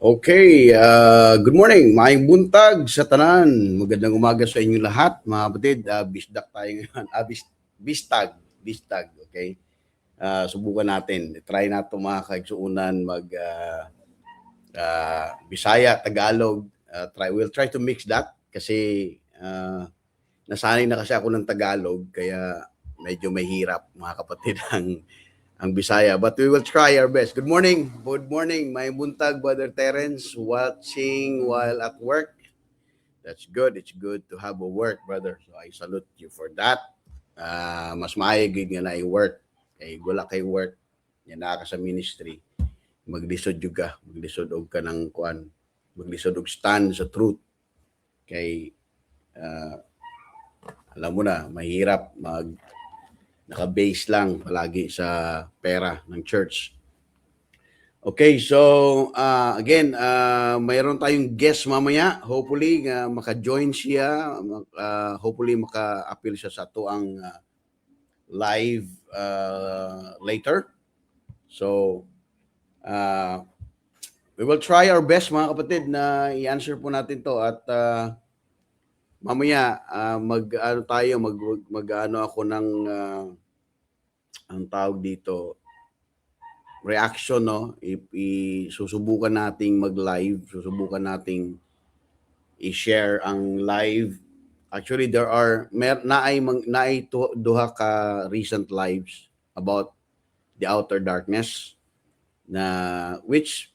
Okay, good morning. Maayong buntag sa tanan. Magandang umaga sa inyo lahat, mga kapatid. Bisdak tayo ngayon. Bistag, okay? Subukan natin. Try natin mga kaigsuunan Bisaya, Tagalog. We'll try to mix that kasi nasanay na kasi ako ng Tagalog kaya medyo mahirap mga kapatid ang Bisaya, but we will try our best. Good morning, my buntag, Brother Terence, watching while at work. That's good. It's good to have a work, brother. So I salute you for that. Mas maayag nga na i-work. Kay wala kay work, yan na ka sa ministry. Maglisod juga, maglisod og ka ng kuan, maglisod og stand sa truth. Kay alam mo na, mahirap naka-base lang palagi sa pera ng church. Okay, so again, mayroon tayong guest mamaya. Hopefully, maka-join siya. Hopefully, maka-appeal siya sa tuang live later. So, we will try our best, mga kapatid, na i-answer po natin to. At mamaya, mag-ano ako ng ang tawag dito, reaction, no? Susubukan nating mag-live, susubukan nating i-share ang live. Actually, there are naay duha ka recent lives about the outer darkness na which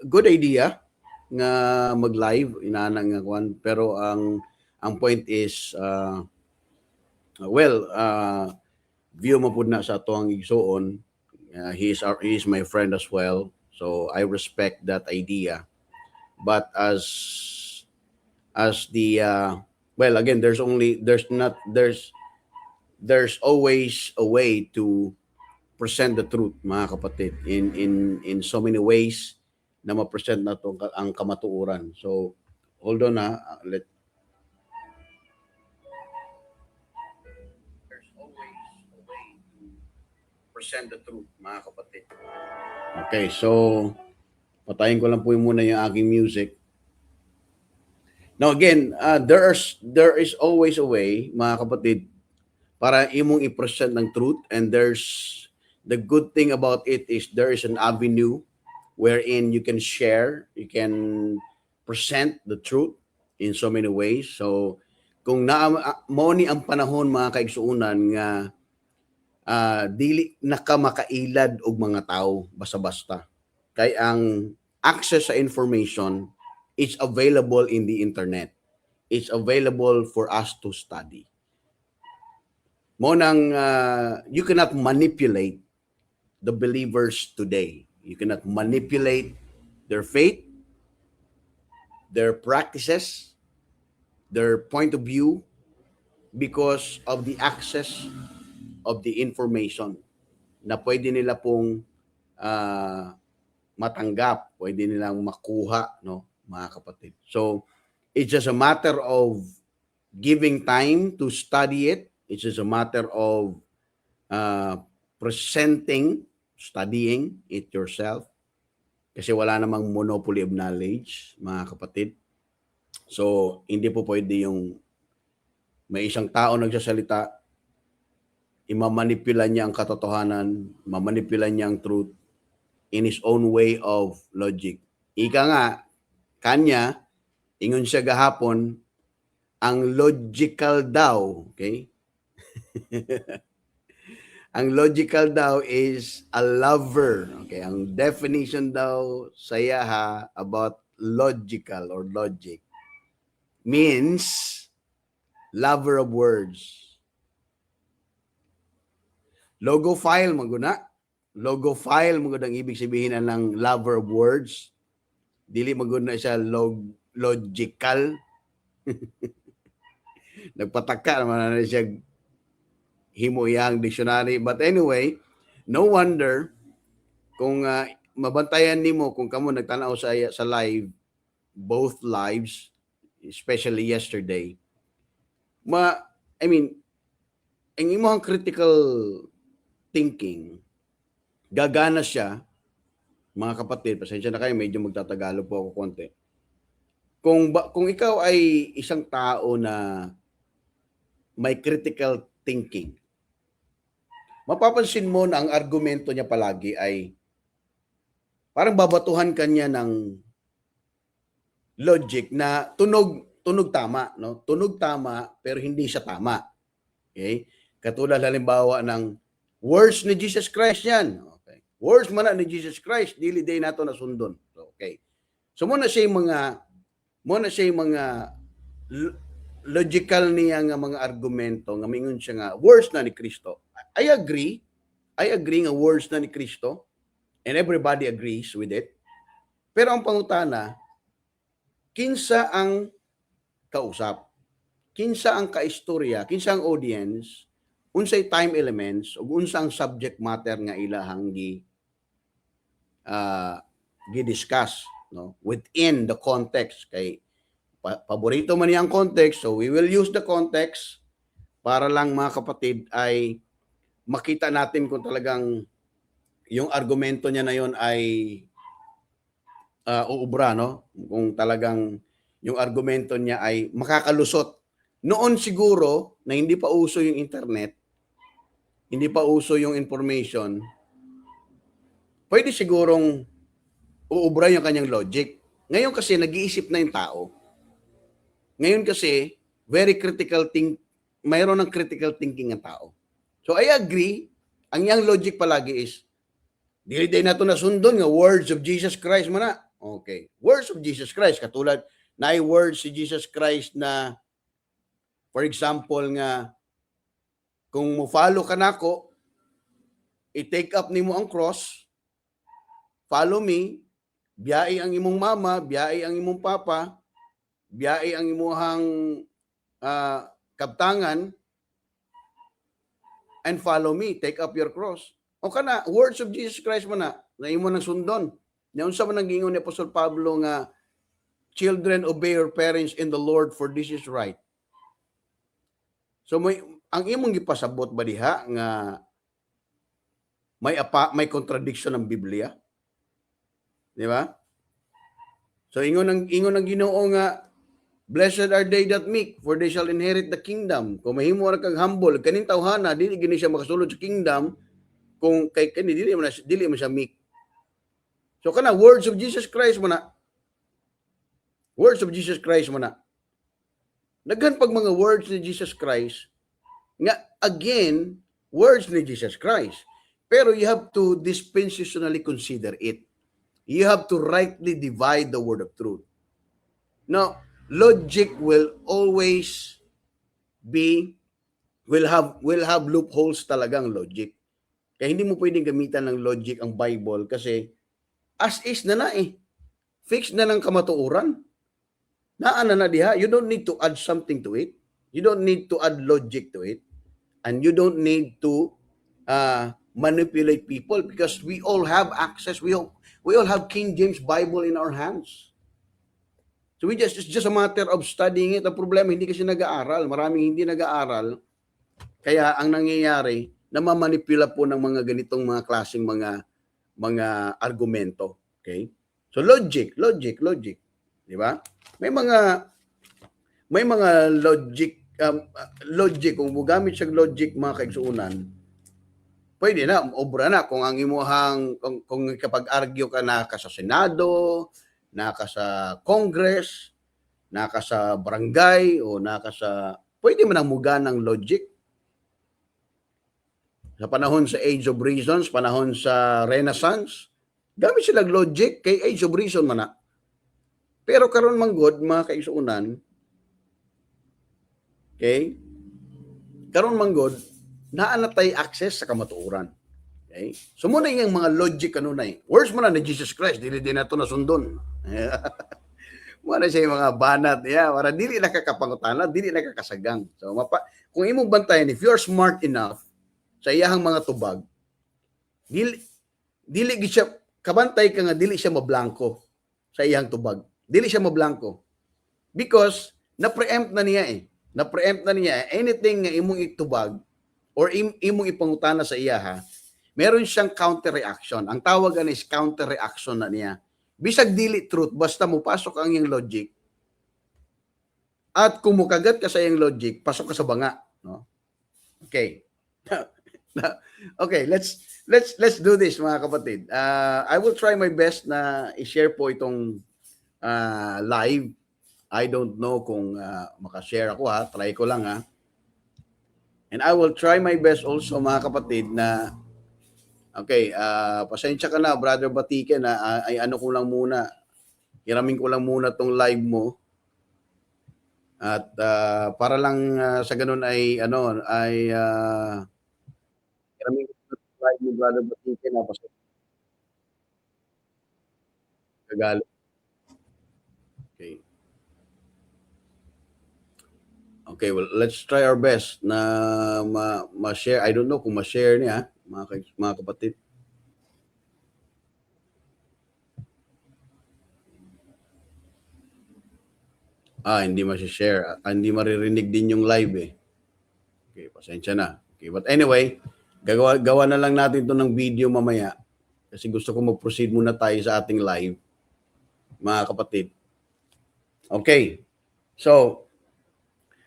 good idea nga mag-live inana nga kwan, pero ang point is view mo pud na sa tuang igsuon. He is my friend as well, so I respect that idea. But as the again, there's always a way to present the truth, mga kapatid, in so many ways na ma-present na to ang kamatuoran. So hold on na, there's always a way to present the truth, mga kapatid. Okay, so patayin ko lang po muna yung aking music. Now again, there is always a way, mga kapatid, para imong i-present ng truth, and the good thing about it is there is an avenue wherein you can share, you can present the truth in so many ways. So kung mo ni ang panahon, mga kaigsuunan, nga dili nakamakailad og mga tao basta-basta, kay ang access sa information is available in the internet. It's available for us to study. Mo nang you cannot manipulate the believers today. You cannot manipulate their faith, their practices, their point of view, because of the access of the information na pwede nila pong matanggap, pwede nilang makuha, no, mga kapatid. So, it's just a matter of giving time to study it. It's just a matter of studying it yourself. Kasi wala namang monopoly of knowledge, mga kapatid. So, hindi po pwede yung may isang tao nagsasalita, imamanipula niya ang katotohanan, mamanipula niya ang truth in his own way of logic. Ika nga, kanya, ingon siya gahapon, ang logical daw, okay? Ang logical daw is a lover. Okay, ang definition daw sa yaha about logical or logic means lover of words. Logophile maguna. Logophile maguna ang ibig sabihin ng lover of words. Dili maguna siya logical. Nagpataka naman na siya himuyang dictionary. But anyway, no wonder kung mabantayan nimo kung kamo nagtanaw sa live, both lives, especially yesterday. Ang imong critical thinking, gagana siya, mga kapatid, pasensya na kayo, medyo magtatagalog po ako konti. Kung ikaw ay isang tao na may critical thinking, mapapansin mo na ang argumento niya palagi ay parang babatuhan kanya ng logic na tunog tama, no? Tunog tama pero hindi siya tama. Okay? Katulad halimbawa ng words ni Jesus Christ yan. Okay. Words man ni Jesus Christ, dili day nato nasundon. Okay. So muna siya yung mga logical niya nga mga argumento nga mingon siya nga words na ni Kristo. I agree nga words na ni Kristo and everybody agrees with it. Pero ang pangutana, kinsa ang kausap, kinsa ang kaistorya, kinsa ang audience, unsay time elements ug unsa ang subject matter nga ilahang gi-discuss, no, within the context. Kay paborito man niya ang context, so we will use the context para lang, mga kapatid, ay makita natin kung talagang yung argumento niya na yon ay uubra, no? Kung talagang yung argumento niya ay makakalusot. Noon siguro na hindi pa uso yung internet, hindi pa uso yung information, pwede sigurong uubra yung kanyang logic. Ngayon kasi nag-iisip na yung tao. Ngayon kasi mayroon ng critical thinking ang tao. So I agree, ang yang logic palagi is dili na ito nasundon nga words of Jesus Christ man na. Okay. Words of Jesus Christ. Katulad na ay words si Jesus Christ na, for example nga, kung mo-follow ka nako, i-take up nimo ang cross, follow me, biyai ang imong mama, biyai ang imong papa, biyai ang imuhang kabtangan, and follow me, take up your cross. O kana, words of Jesus Christ man na imo nang sundon. Naun sa man nag-ingon ni Apostol Pablo nga, children, obey your parents in the Lord, for this is right. So ang imong gipasabot ba diha nga may contradiction ng Biblia? Di ba? So ingon ang Ginoo nga, blessed are they that meek, for they shall inherit the kingdom. Kung mahimo ra kag humble, kaning tawhana dili gini siya makasulod sa kingdom kung kay kani dili man siya meek. So kana words of Jesus Christ mo na. Words of Jesus Christ mo na. Daghan pag mga words ni Jesus Christ nga again words ni Jesus Christ. Pero you have to dispensationally consider it. You have to rightly divide the word of truth. Now, logic will always will have loopholes talagang logic. Kaya hindi mo pwedeng gamitan ng logic ang Bible kasi as is na eh. Fixed na ng kamatuoran. Naana na diha. You don't need to add something to it. You don't need to add logic to it. And you don't need to manipulate people because we all have access. We all have King James Bible in our hands. So it's just a matter of studying it. Ang problema, hindi kasi nag-aaral. Maraming hindi nag-aaral. Kaya ang nangyayari, namamanipula po ng mga ganitong mga klaseng mga argumento. Okay? So logic. Di ba? May mga logic kung bugamit sa logic mga kaigsuunan. Pwede na, obra na kung ang imuhang kung kapag argue ka naka sa Senado, naka sa Congress, naka sa barangay o naka sa pwede man ang muga ng logic. Sa panahon sa Age of Reasons, panahon sa Renaissance, gamit silang logic kay Age of Reason man na. Pero karon man god mga kaigsuunan, okay? Karon man god naa na tay access sa kamatuoran. Okay? So muna yung mga logic kanunay. Words mo na ni Jesus Christ, dili din nato nasundon. Muna siya yung mga banat, para dili nakakapangutana, dili nakakasagang. So kung imong bantayan, if you're smart enough sa iyahang mga tubag, dili siya kabantay ka nga dili siya mablangko sa iyang tubag. Dili siya mablangko. Because na-preempt na niya anything nga imong itubag or imong ipangutana sa iyaha, meron siyang counter-reaction. Ang tawagan is counter-reaction na niya. Bisag dili truth, basta mo pasok ang iyang logic. At kung mukagat ka sa iyang logic, pasok ka sa banga. No? Okay. Okay, let's do this mga kapatid. I will try my best na i-share po itong live. I don't know kung makashare ako Try ko lang And I will try my best also mga kapatid na okay, pasensya ka na Brother Batike na ay ano ko lang muna. Hiramin ko lang muna tong live mo. At para lang sa ganun ay hiramin ko tong live mo Brother Batike na pasensya. Kagalit. Okay. Okay, well, let's try our best na ma-share. I don't know kung ma-share niya, mga kapatid. Hindi ma-share. Hindi maririnig din yung live Okay, pasensya na. Okay, but anyway, gawa na lang natin to ng video mamaya. Kasi gusto ko mag-proceed muna tayo sa ating live, mga kapatid. Okay, so,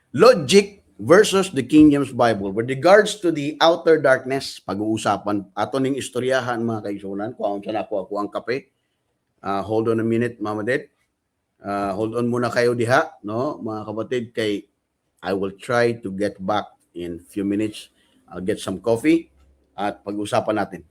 logic versus the King James Bible. With regards to the outer darkness, pag-uusapan ato ning istoryahan mga kaigsuunan. Kung saan ako ang kape. Hold on a minute, Mama Det. Hold on muna kayo diha, no, mga kapatid, kay I will try to get back in few minutes. I'll get some coffee at pag-usapan natin.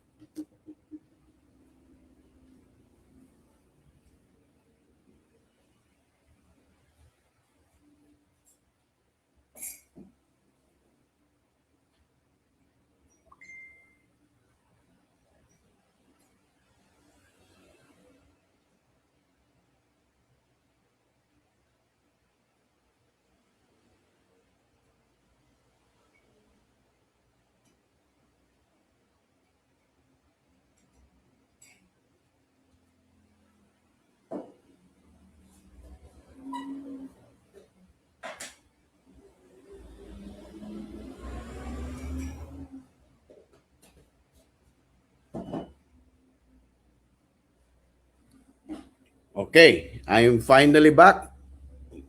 Okay, I'm finally back.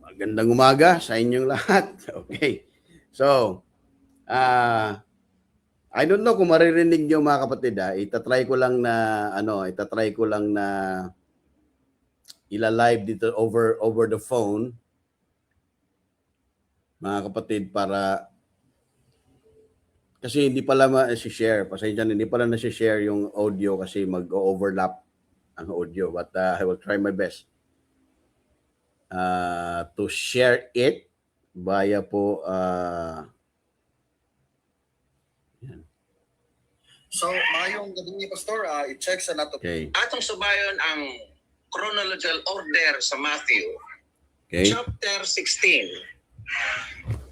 Magandang umaga sa inyong lahat. Okay. So, I don't know kung maririnig niyo mga kapatid itatry ko lang na ila-live dito over the phone. Mga kapatid, para kasi hindi pala ma-share. Pasensya na, hindi pala na-share yung audio kasi mag-overlap ang audio, but I will try my best to share it via po yan. So, mayong gabi ni Pastor, i-check sa nato. Okay. Atong subayon ang chronological order sa Matthew, chapter 16.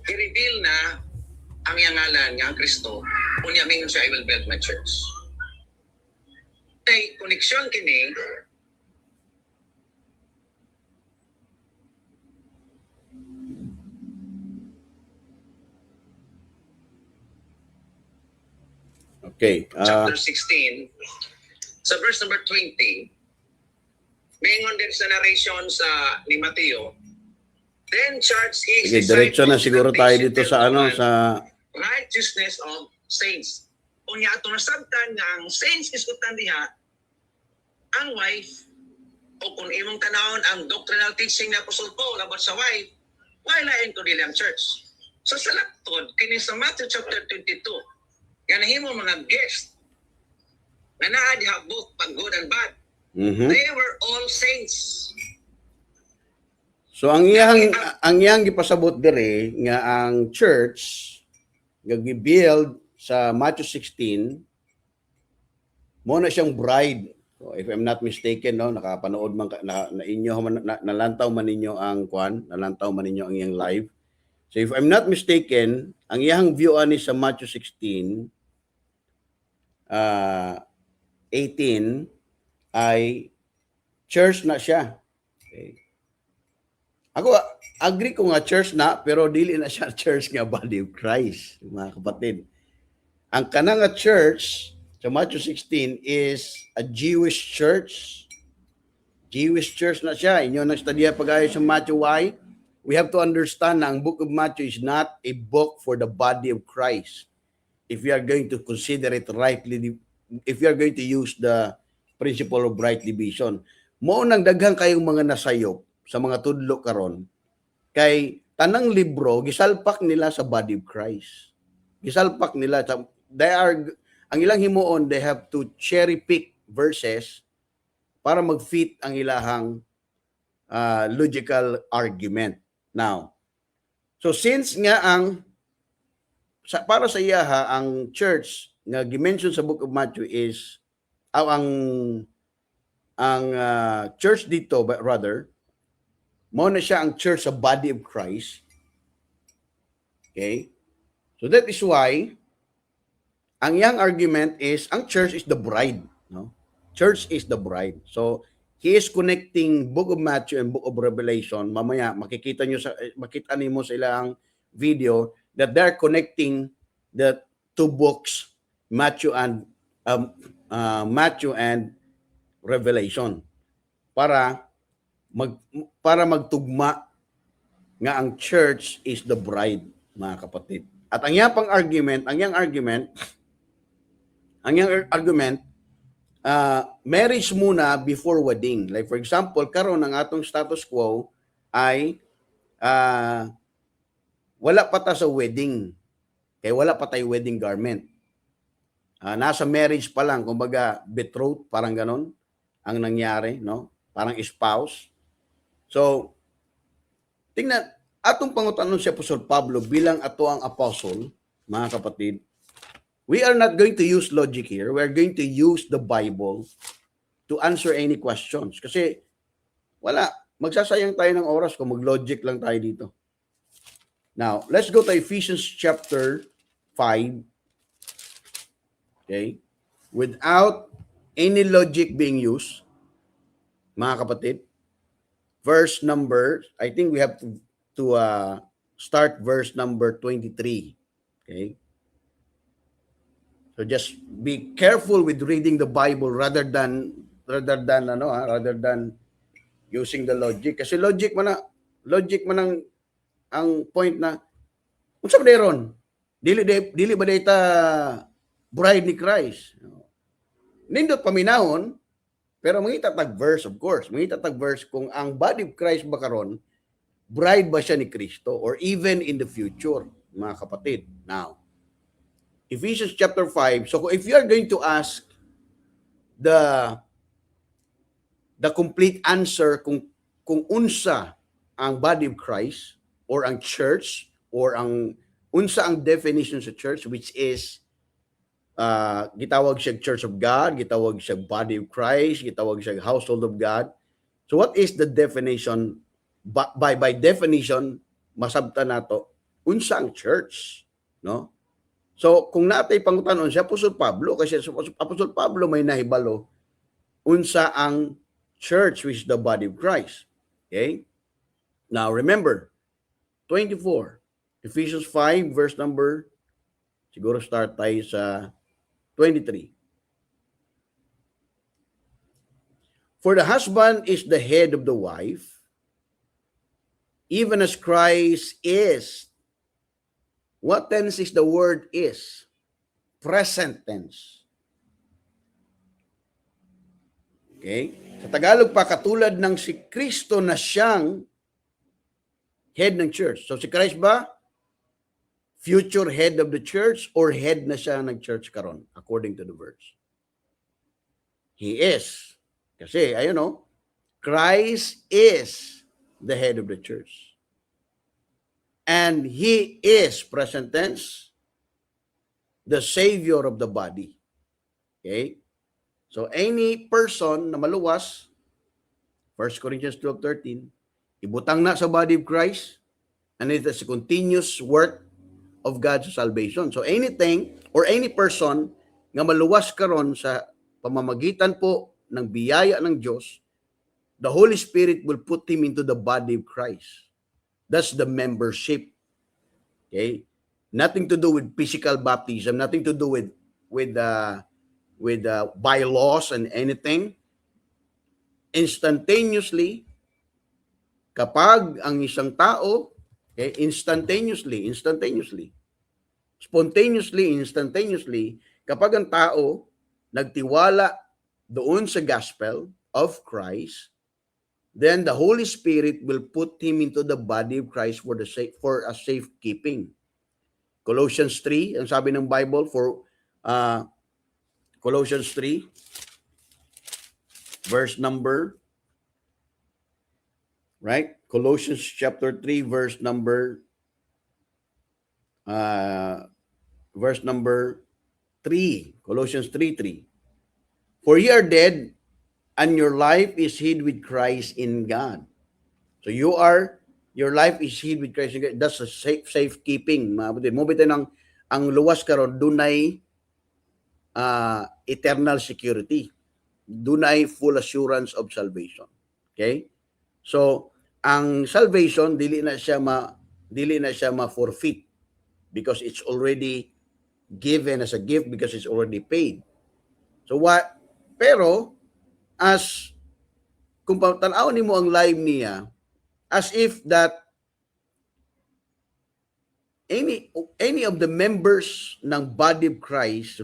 I-reveal na ang yangalan nga ang Kristo Unya mingon siya, I will build my church. Ay, koneksyon kini, Okay. chapter 16, sa verse number 20, mingon din sa narration sa ni Mateo, then charged his Sige, diretso na disciples siguro that tayo they should dito sa ano, perform sa righteousness of saints. Unya atong nasabtan nga ang saints iskutan diha ang wife, o kung imong tanawon ang doctrinal teaching ni Apostle Paul about sa wife, wala ko dili ang church. So sa laktod, kini sa Matthew chapter 22, nga nahimo mga guest nga naa diha both pag good and bad. They were all saints. So ang iyang gipasabot dire nga ang church nga gi-build sa Matthew 16 mo na siyang bride. So if I'm not mistaken, no, nakapanood man na inyo nalantaw man ninyo ang nalantaw man ninyo ang iyang live. So if I'm not mistaken, ang iyang view ani sa Matthew 16 18 ay church na siya. Okay. Ako, agree ko nga church na, pero dili na siya church nga body of Christ, mga kapatid. Ang kanang nga church sa Matthew 16 is a Jewish church. Jewish church na siya. Inyo nagstudya pag-ayo sa Matthew. Why? We have to understand na ang book of Matthew is not a book for the body of Christ. If you are going to consider it rightly, if you are going to use the principle of right division. Mo nang daghang kayong mga nasayop sa mga tudlo karon kay tanang libro gisalpak nila sa body of Christ. Gisalpak nila sa ang ilang himuon, they have to cherry pick verses para mag-fit ang ilahang logical argument. Now, so since nga para sa iyaha ang church nga gi-mention sa book of Matthew is ang church dito, but rather mo na siya ang church sa body of Christ. Okay? So that is why ang iyang argument is ang church is the bride, no? Church is the bride. So he is connecting book of Matthew and book of Revelation. Mamaya makita niyo sa ilang video that they're connecting the two books, Matthew and Revelation, para magtugma nga ang church is the bride, mga kapatid. At ang iyang argument, marriage muna before wedding. Like for example, karon ang atong status quo ay wala pa ta sa wedding. Kaya wala pa tayo wedding garment. Nasa marriage pa lang, kumbaga betrothed, parang ganon ang nangyari, no? Parang spouse. So, tingnan, atong pangutanon si Apostol Pablo bilang ato ang apostle, mga kapatid, we are not going to use logic here. We are going to use the Bible to answer any questions. Kasi, magsasayang tayo ng oras kung mag-logic lang tayo dito. Now, let's go to Ephesians chapter 5. Okay? Without any logic being used, mga kapatid, verse number, I think we have to start verse number 23. Okay? So just be careful with reading the Bible rather than using the logic. Kasi logic man ang point na unsa ba ron? Dili ba data bride ni Christ? Nindot paminahon, pero mangita tag verse, of course. Mangita tag verse kung ang body of Christ ba karon, bride ba siya ni Kristo or even in the future, mga kapatid. Now, Ephesians chapter 5. So if you are going to ask the complete answer kung unsa ang body of Christ or ang church or unsa ang definition sa church, which is gitawag siya Church of God, gitawag siya Body of Christ, gitawag siya Household of God. So what is the definition? By definition, masabtan nato unsa ang church, no? So, kung natay pangutanon si Apostol Pablo, kasi si Apostol Pablo may nahibalo unsa ang church, which is the body of Christ. Okay? Now, remember, 24, Ephesians 5, verse number, siguro start tayo sa 23. For the husband is the head of the wife, even as Christ is. What tense is the word is? Present tense. Okay? Sa Tagalog pa, katulad ng si Kristo na siyang head ng church. So si Christ ba, future head of the church or head na siya ng church karon according to the verse? He is. Kasi, ayun o, Christ is the head of the church. And He is, present tense, the Savior of the body. Okay? So, any person na maluwas, 1 Corinthians 12:13, ibutang na sa body of Christ, and it is a continuous work of God's salvation. So, anything or any person nga maluwas karon sa pamamagitan po ng biyaya ng Diyos, the Holy Spirit will put him into the body of Christ. That's the membership. Okay? Nothing to do with physical baptism, nothing to do with bylaws and anything. Instantaneously, kapag ang isang tao, okay, instantaneously, spontaneously, kapag ang tao nagtiwala doon sa gospel of Christ, then the Holy Spirit will put him into the body of Christ for a safekeeping. Colossians 3, ang sabi ng Bible for Colossians 3, verse number, right? Colossians chapter 3, verse number 3. Colossians 3:3. For ye are dead, and your life is hid with Christ in God. So your life is hid with Christ in God. That's a safekeeping. Mo bitaw nang ang luwas karon dunay eternal security. Dunay full assurance of salvation. Okay? So, ang salvation dili na siya ma-forfeit because it's already given as a gift because it's already paid. So pero as kung tanaw nimo ang live niya, as if that any of the members ng body of Christ,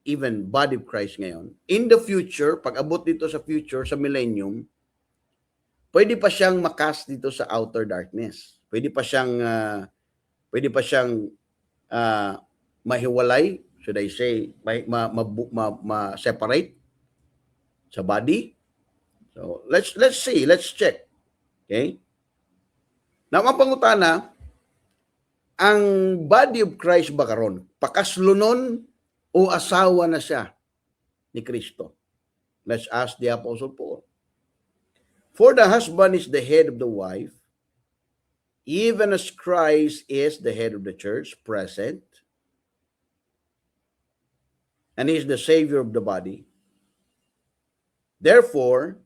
even body of Christ ngayon, in the future, pag abot dito sa future, sa millennium, pwede pa siyang makas dito sa outer darkness. Pwede pa siyang mahiwalay, should I say, ma-separate sa body. So, let's see, let's check. Okay? Na mapangutana, ang body of Christ ba karon? Pakaslunon o asawa na siya ni Kristo? Let's ask the Apostle Paul. For the husband is the head of the wife, even as Christ is the head of the church, present, and He is the Savior of the body. Therefore,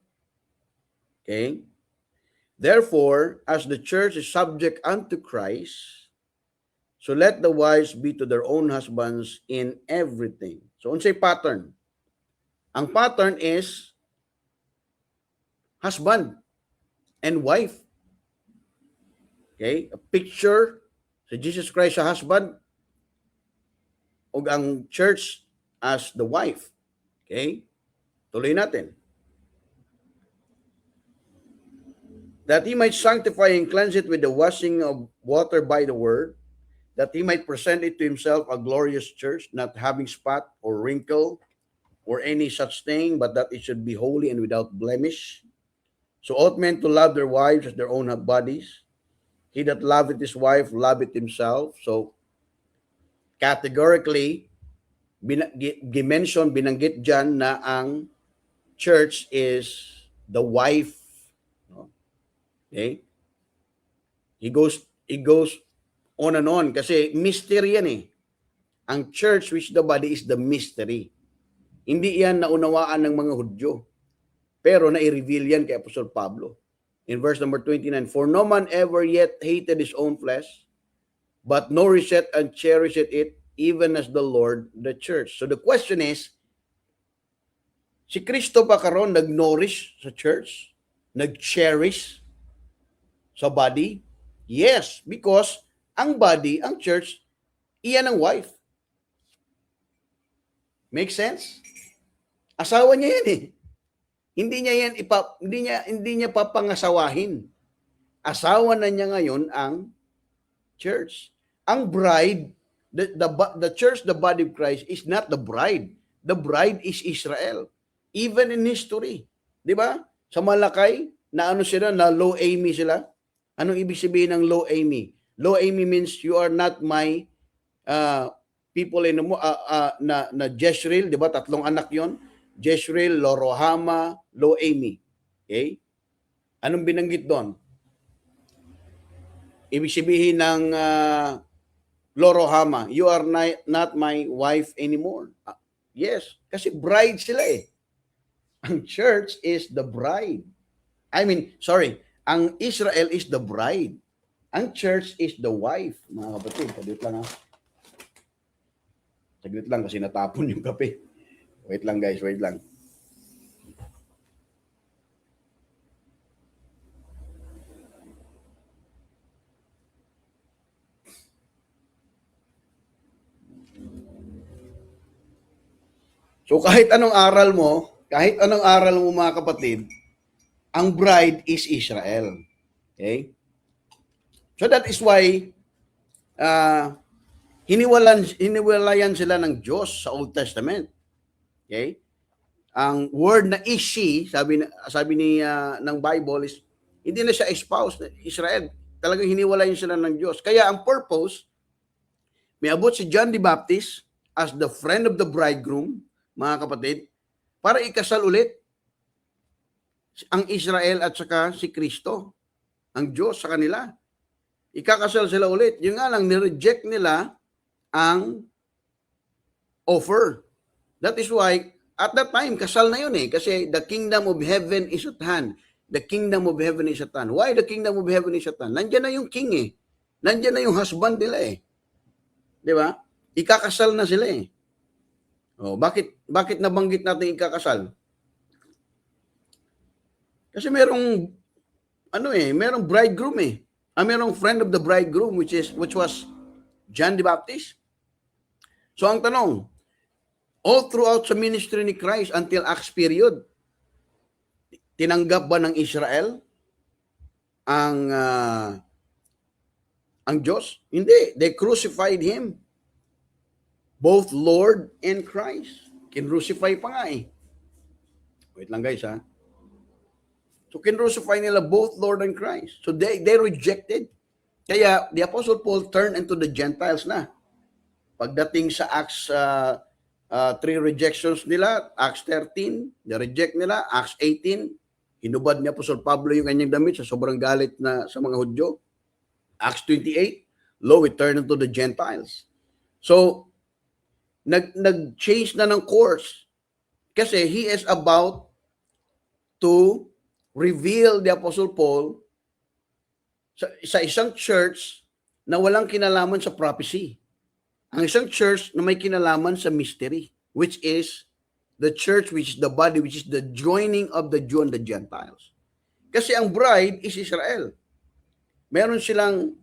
as the church is subject unto Christ, so let the wives be to their own husbands in everything. So, unsay pattern? Ang pattern is husband and wife. Okay? A picture sa Jesus Christ sa husband o ang church as the wife. Okay? Tuloy natin. That He might sanctify and cleanse it with the washing of water by the word, that He might present it to Himself a glorious church, not having spot or wrinkle or any such thing, but that it should be holy and without blemish. So ought men to love their wives as their own bodies. He that loveth his wife loveth himself. So categorically, binanggit dyan na ang church is the wife. Okay? It goes on and on kasi mystery yan eh. Ang church, which the body, is the mystery. Hindi yan naunawaan ng mga Hudyo. Pero nai-reveal yan kay Apostol Pablo. In verse number 29, for no man ever yet hated his own flesh, but nourisheth and cherisheth it, even as the Lord the church. So the question is, si Kristo pa karon nag-nourish sa church? Nag-cherish sa body? Yes, because ang body, ang church, iyan ang wife. Make sense? Asawa niya yan eh. Hindi niya yan hindi niya papangasawahin. Asawa na niya ngayon ang church. Ang bride, the church, the body of Christ, is not the bride. The bride is Israel. Even in history. Di ba? Sa Malakay, na ano sila, na low Amy sila. Anong ibig sabihin ng low Amy? Low Amy means you are not my people na Jezreel, di ba? Tatlong anak yon. Jezreel, Lorohama, Low Amy. Okay? Anong binanggit doon? Ibig sabihin ng Lorohama, you are not my wife anymore. Yes, kasi bride sila eh. Ang church is the bride. Ang Israel is the bride. Ang church is the wife. Mga kapatid, saglit lang kasi natapon yung kape. Wait lang guys, wait lang. So kahit anong aral mo mga kapatid, ang bride is Israel. Okay? So that is why hiniwalayan sila ng Diyos sa Old Testament. Okay? Ang word na is she, sabi ni ng Bible is hindi na siya espouse na Israel. Talagang hiniwalayan sila ng Diyos. Kaya ang purpose, may abot si John the Baptist as the friend of the bridegroom, mga kapatid, para ikasal ulit ang Israel at saka si Kristo, ang Diyos sa kanila. Ikakasal sila ulit. Yung nga lang, nireject nila ang offer. That is why, at that time, kasal na yun eh. Kasi the kingdom of heaven is at hand. The kingdom of heaven is at hand. Why the kingdom of heaven is at hand? Nandiyan na yung king eh. Nandiyan na yung husband nila eh. Di ba? Ikakasal na sila eh. Oh, bakit nabanggit natin ikakasal? Kasi merong bridegroom eh. Merong friend of the bridegroom which was John the Baptist. So ang tanong, all throughout sa ministry ni Christ until Acts period, tinanggap ba ng Israel ang Diyos? Hindi. They crucified Him. Both Lord and Christ. Kinrucify pa nga eh. Wait lang guys ha. So kinrucify nila both Lord and Christ. So they rejected. Kaya the Apostle Paul turned into the Gentiles na. Pagdating sa Acts 3 rejections nila, Acts 13, na-reject nila, Acts 18, hinubad ni Apostle Pablo yung kanyang damit sa sobrang galit na sa mga Hudyo. Acts 28, lo, we turn into the Gentiles. So, nag-change na ng course kasi he is about to reveal the Apostle Paul sa isang church na walang kinalaman sa prophecy. Ang isang church na may kinalaman sa mystery, which is the church, which is the body, which is the joining of the Jew and the Gentiles. Kasi ang bride is Israel. Meron silang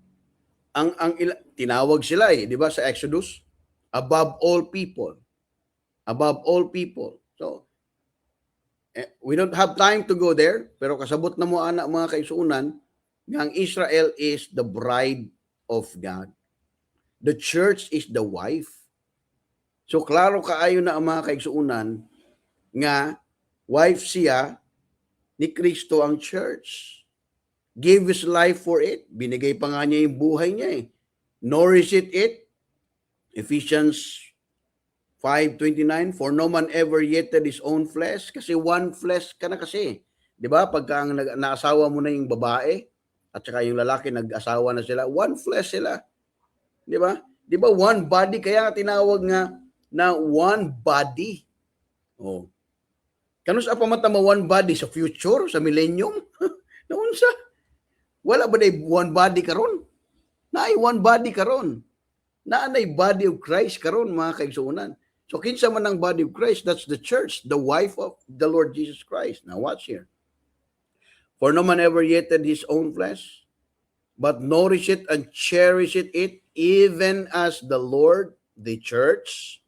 tinawag sila di ba sa Exodus? Above all people. Above all people. So, we don't have time to go there, pero kasabot na mo anak mga kaisuunan, ang Israel is the bride of God. The church is the wife. So, klaro kaayo na ang mga kaisuunan nga wife siya ni Kristo ang church. Gave His life for it. Binigay pa nga niya yung buhay niya eh. Nourish it. Ephesians 5:29, for no man ever hated his own flesh, kasi one flesh ka na kasi. 'Di ba? Pagka naasawa mo na yung babae at saka yung lalaki nag-asawa na sila, one flesh sila. 'Di ba? Di ba one body? Kaya nga tinawag nga na one body. Oh. Kanus apa mata mo one body sa future, sa millennium? Naunsa? Wala ba day one body karon? Naay one body karon. Naanay body of Christ karon mga kaigsuonan. So kinsa man ang body of Christ, that's the church, the wife of the Lord Jesus Christ. Now watch here. For no man ever hated his own flesh, but nourish it and cherish it, even as the Lord, the church.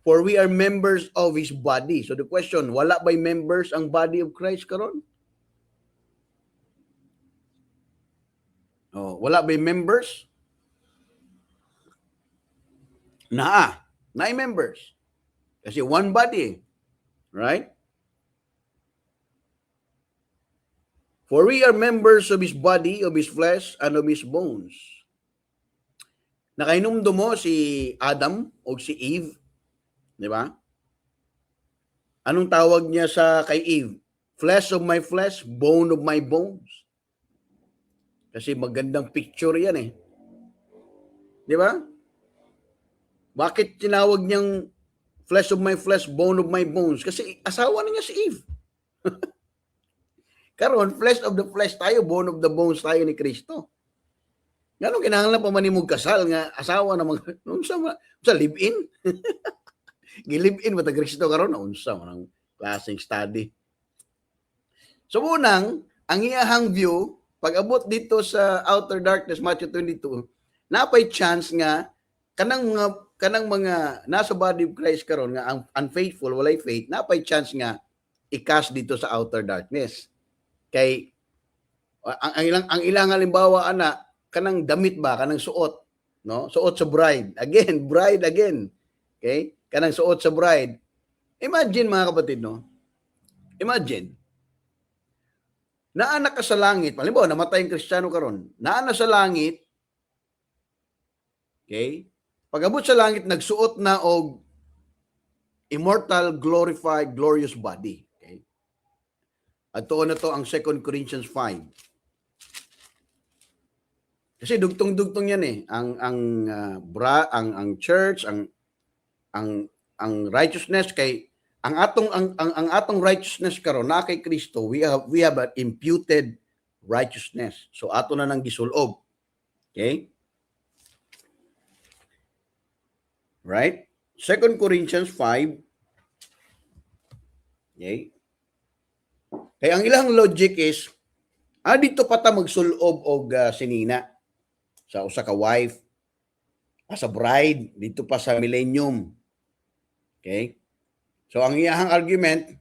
For we are members of His body. So the question, wala ba'y members ang body of Christ karon? Oh, wala ba'y members? Naay members. Kasi one body. Right? For we are members of His body, of His flesh, and of His bones. Nakainomdo mo si Adam o si Eve, di ba? Anong tawag niya sa kay Eve? Flesh of my flesh, bone of my bones. Kasi magandang picture yan eh. Di ba? Bakit tinawag niyang flesh of my flesh, bone of my bones? Kasi asawa na niya si Eve. Karon, flesh of the flesh tayo, bone of the bones tayo ni Kristo. Ganun kinahanglan pa man nimong kasal nga asawa na sa live-in. Gi-live-in ba ta Kristo karon unsa man ang klaseng study. So unang, ang iyahang view pag abot dito sa outer darkness Matthew 22, napay chance nga kanang mga nasa body of Christ karon nga ang unfaithful, walay faith, napay chance nga i-cast dito sa outer darkness. Kay ang ilang halimbawa ana kanang damit ba kanang suot, no? Suot sa bride again. Okay? Kanang suot sa bride. Imagine mga kapatid, no? Imagine. Naanak ka sa langit, halimbawa namatay ang Kristiyano karon. Naanak sa langit. Okay? Pag-abot sa langit nagsuot na og immortal, glorified, glorious body. At tuon na to ang 2 Corinthians 5. Kasi dugtong-dugtong yan eh. Ang church, ang righteousness kay ang atong righteousness karon na kay Kristo, we have an imputed righteousness. So ato na nang gisulob. Okay? Right? 2 Corinthians 5. Okay? Kaya ang ilang logic is, dito pa ta magsulob og sinina sa usa ka wife, sa bride, dito pa sa millennium. Okay? So ang iyahang argument,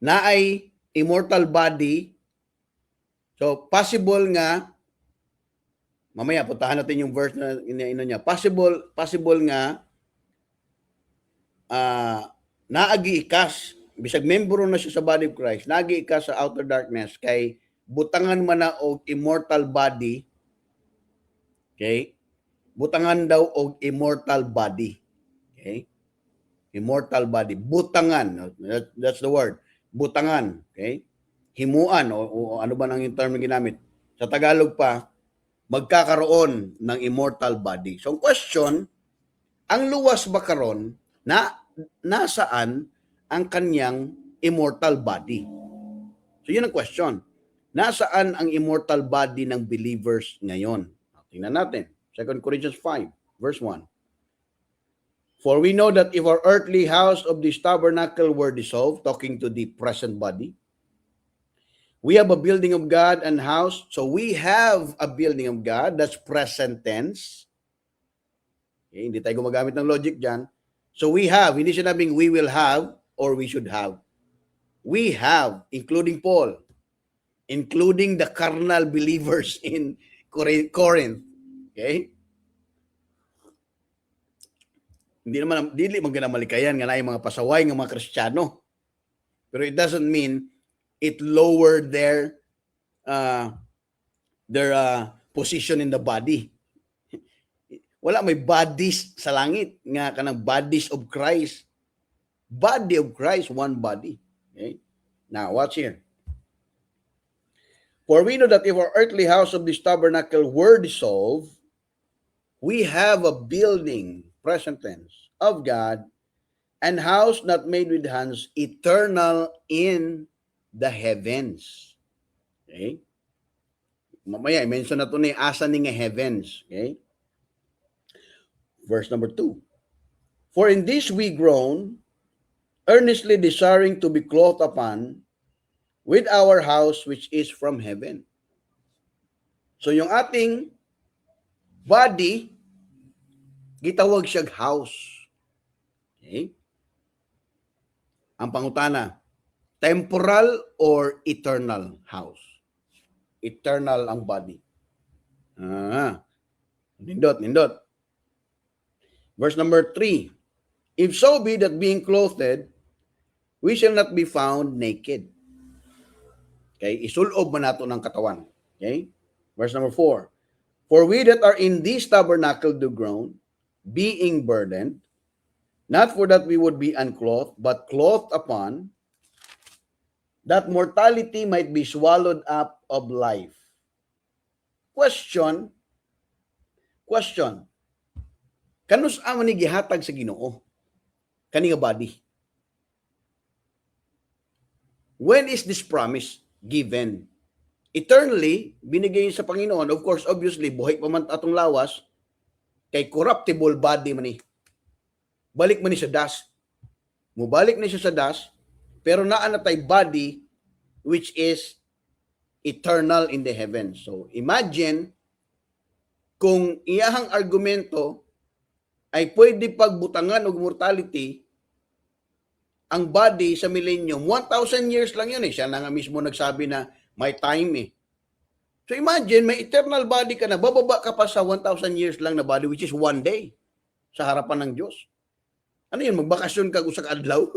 na ay immortal body, so possible nga, mamaya puntahan natin yung verse na ino niya, possible nga, naagi-ikas, bisag membro na siya sa body of Christ, nagi ka sa outer darkness, kay butangan man na og immortal body, okay? Butangan daw og immortal body. Okay? Immortal body. Butangan. That's the word. Butangan. Okay? Himuan, o ano ba nang yung term na ginamit? Sa Tagalog pa, magkakaroon ng immortal body. So, ang question, ang luwas ba karon na nasaan ang kanyang immortal body? So yun ang question. Nasaan ang immortal body ng believers ngayon? Tingnan natin. 2 Corinthians 5, verse 1. For we know that if our earthly house of this tabernacle were dissolved, talking to the present body, we have a building of God and house. So we have a building of God. That's present tense. Okay, hindi tayo gumagamit ng logic dyan. So we have, hindi sinabing we will have, or we should have. We have, including Paul, including the carnal believers in Corinth. Okay? Dili man ganamalikayan nga naay mga pasaway nga mga Kristiyano. Pero it doesn't mean it lowered their position in the body. Wala may bodies sa langit nga kanang bodies of Christ. Body of Christ, one body. Okay? Now, watch here. For we know that if our earthly house of this tabernacle were dissolved, We have a building, present tense, of God, and house not made with hands, eternal in the heavens. Okay? Mamaya, i-mention na ito ni asa ni nga heavens. Okay? Verse number 2. For in this we groan, earnestly desiring to be clothed upon with our house which is from heaven. So yung ating body, gitawag siya house. Okay? Ang pangutana, temporal or eternal house? Eternal ang body. Nindot. Verse number 3. If so be that being clothed, we shall not be found naked. Okay? Isulob man nato ng katawan. Okay? Verse number 4. For we that are in this tabernacle do groan, being burdened, not for that we would be unclothed, but clothed upon, that mortality might be swallowed up of life. Question. Kanus amo ni gihatag sa Ginoo? Kani nga body. When is this promise given? Eternally, binigay sa Panginoon. Of course, obviously, buhay pa man atong lawas, kay corruptible body man ni. Balik man ni sa dust. Mubalik na siya sa dust, pero naa na tay body which is eternal in the heavens. So, imagine kung iyahang argumento ay pwede pagbutangan og mortality ang body sa millennium. 1,000 years lang yun eh. Siya na nga mismo nagsabi na may time eh. So imagine, may eternal body ka na, bababa ka pa sa 1,000 years lang na body, which is one day sa harapan ng Diyos. Ano yun? Magbakasyon ka usak adlaw?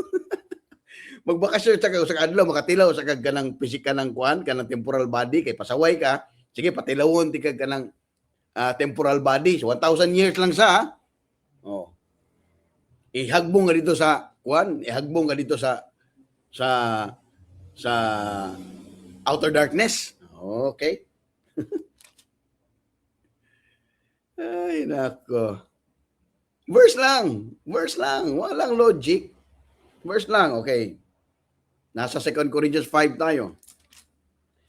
Magbakasyon ka usak adlaw, makatilaw sa kagganang pisika ng kuan, kanang temporal body, kay pasaway ka, sige, patilawon ti kagganang temporal body. So 1,000 years lang sa, oh. Ihagbong nga dito sa kuan, ihagbong nga dito sa outer darkness. Okay. Ay, nako. Verse lang. Walang logic. Verse lang, okay. Nasa 2 Corinthians 5 tayo.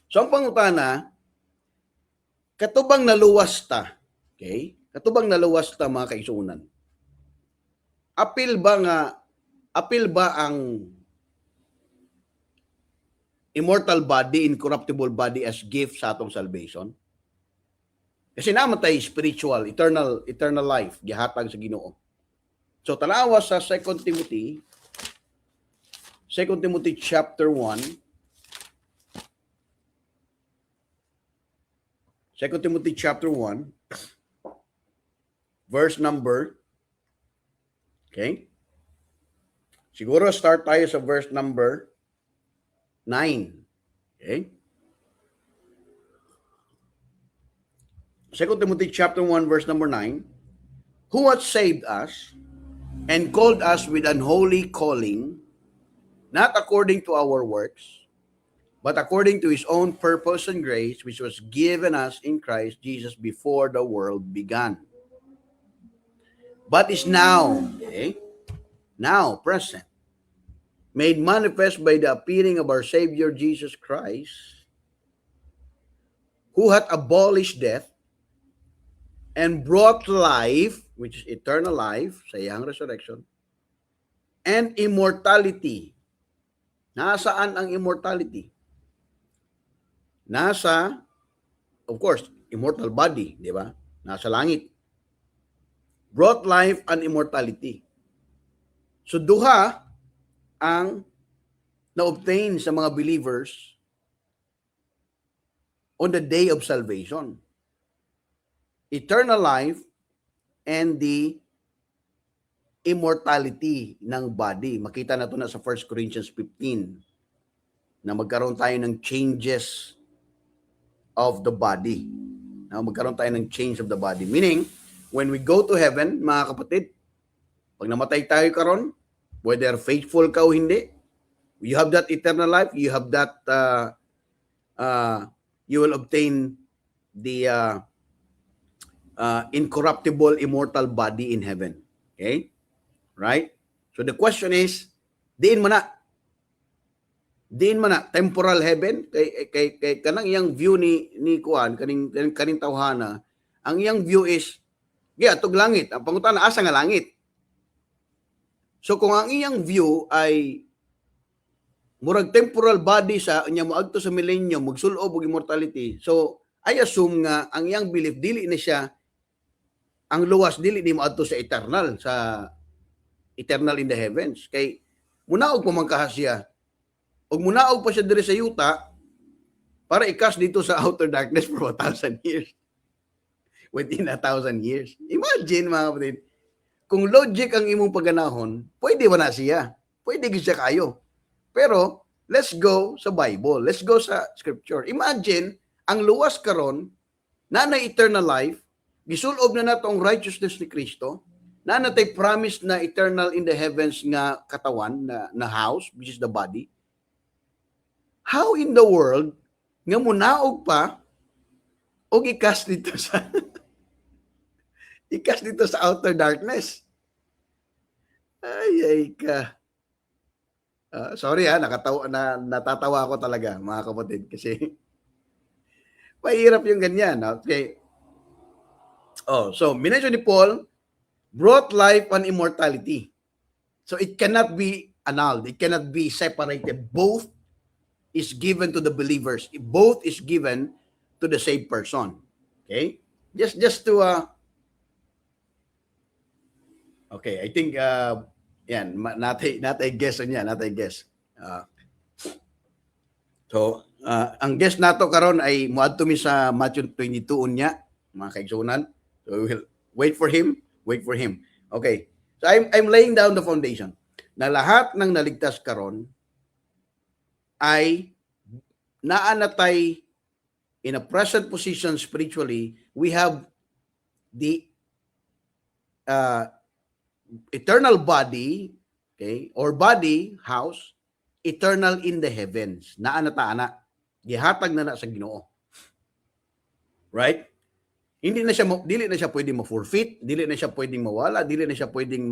So, ang pangutana, katubang naluwas ta. Okay? Katubang naluwas ta, mga kaisunan. Apil ba ang immortal body, incorruptible body as gift sa atong salvation? Kasi naman tayo spiritual, eternal life, gihatag sa Ginoo. So tanawa sa 2 Timothy chapter 1. 2 Timothy chapter 1, verse number, okay? Siguro start tayo sa verse number 9. Okay? 2 Timothy chapter 1 verse number 9. Who hath saved us and called us with an holy calling, not according to our works, but according to his own purpose and grace, which was given us in Christ Jesus before the world began. But is now, okay? Now, present, made manifest by the appearing of our Savior Jesus Christ, who hath abolished death and brought life, which is eternal life, sa iyang resurrection, and immortality. Nasaan ang immortality? Nasa, of course, immortal body, di ba? Nasa langit. Brought life and immortality. So duha ang na-obtain sa mga believers on the day of salvation. Eternal life and the immortality ng body. Makita na ito na sa 1 Corinthians 15 na magkaroon tayo ng changes of the body. Na magkaroon tayo ng change of the body. Meaning, when we go to heaven, mga kapatid, pag namatay tayo karon, whether faithful ka o hindi, you have that eternal life, you have that, you will obtain the incorruptible, immortal body in heaven. Okay? Right? So the question is, diin mo na. Diin mo na. Temporal heaven, kay kanang iyang view ni Kuan, kaning tawhana, ang iyang view is, atog langit. Ang pangutana, asa nga langit? So kung ang iyang view ay murag temporal body sa nya moadto sa millennium, magsulob og immortality. So I assume nga ang iyang belief dili na siya ang luwas, dili ni moadto sa eternal in the heavens. Kay munaog pa man kaha siya. Og munaog pa siya diri sa yuta para ikas dito sa outer darkness for 1,000 years. Within 1,000 years. Imagine mga kapatid, kung logic ang imong pagganahon, pwede ba na siya? Pwede gid siya kayo. Pero let's go sa Bible. Let's go sa scripture. Imagine ang luwas karon na eternal life, gisulob na nato ang righteousness ni Kristo, na natay promise na eternal in the heavens nga katawan na house, which is the body. How in the world nga munaog pa og ikas dito sa ikas dito sa outer darkness? Ay ka. Sorry natatawa ako talaga mga kapatid kasi mahirap yung ganyan. Okay. So minention ni Paul, brought life and immortality. So it cannot be annulled. It cannot be separated. Both is given to the believers. Both is given to the saved person. Okay? Just to okay, I think yan, natay guess niya, natay guess. So, ang guess nato karon ay muadto mi sa Matthew 22 unya, mga kaigsunan. So we will wait for him. Okay. So I'm laying down the foundation na lahat ng naligtas karon ay naanatay in a present position spiritually. We have the eternal body, okay, or body, house, eternal in the heavens. Naanata-ana. Gihatag na sa Ginoo. Right? Dili na siya pwedeng ma-forfeit, dili na siya pwedeng mawala, dili na siya pwedeng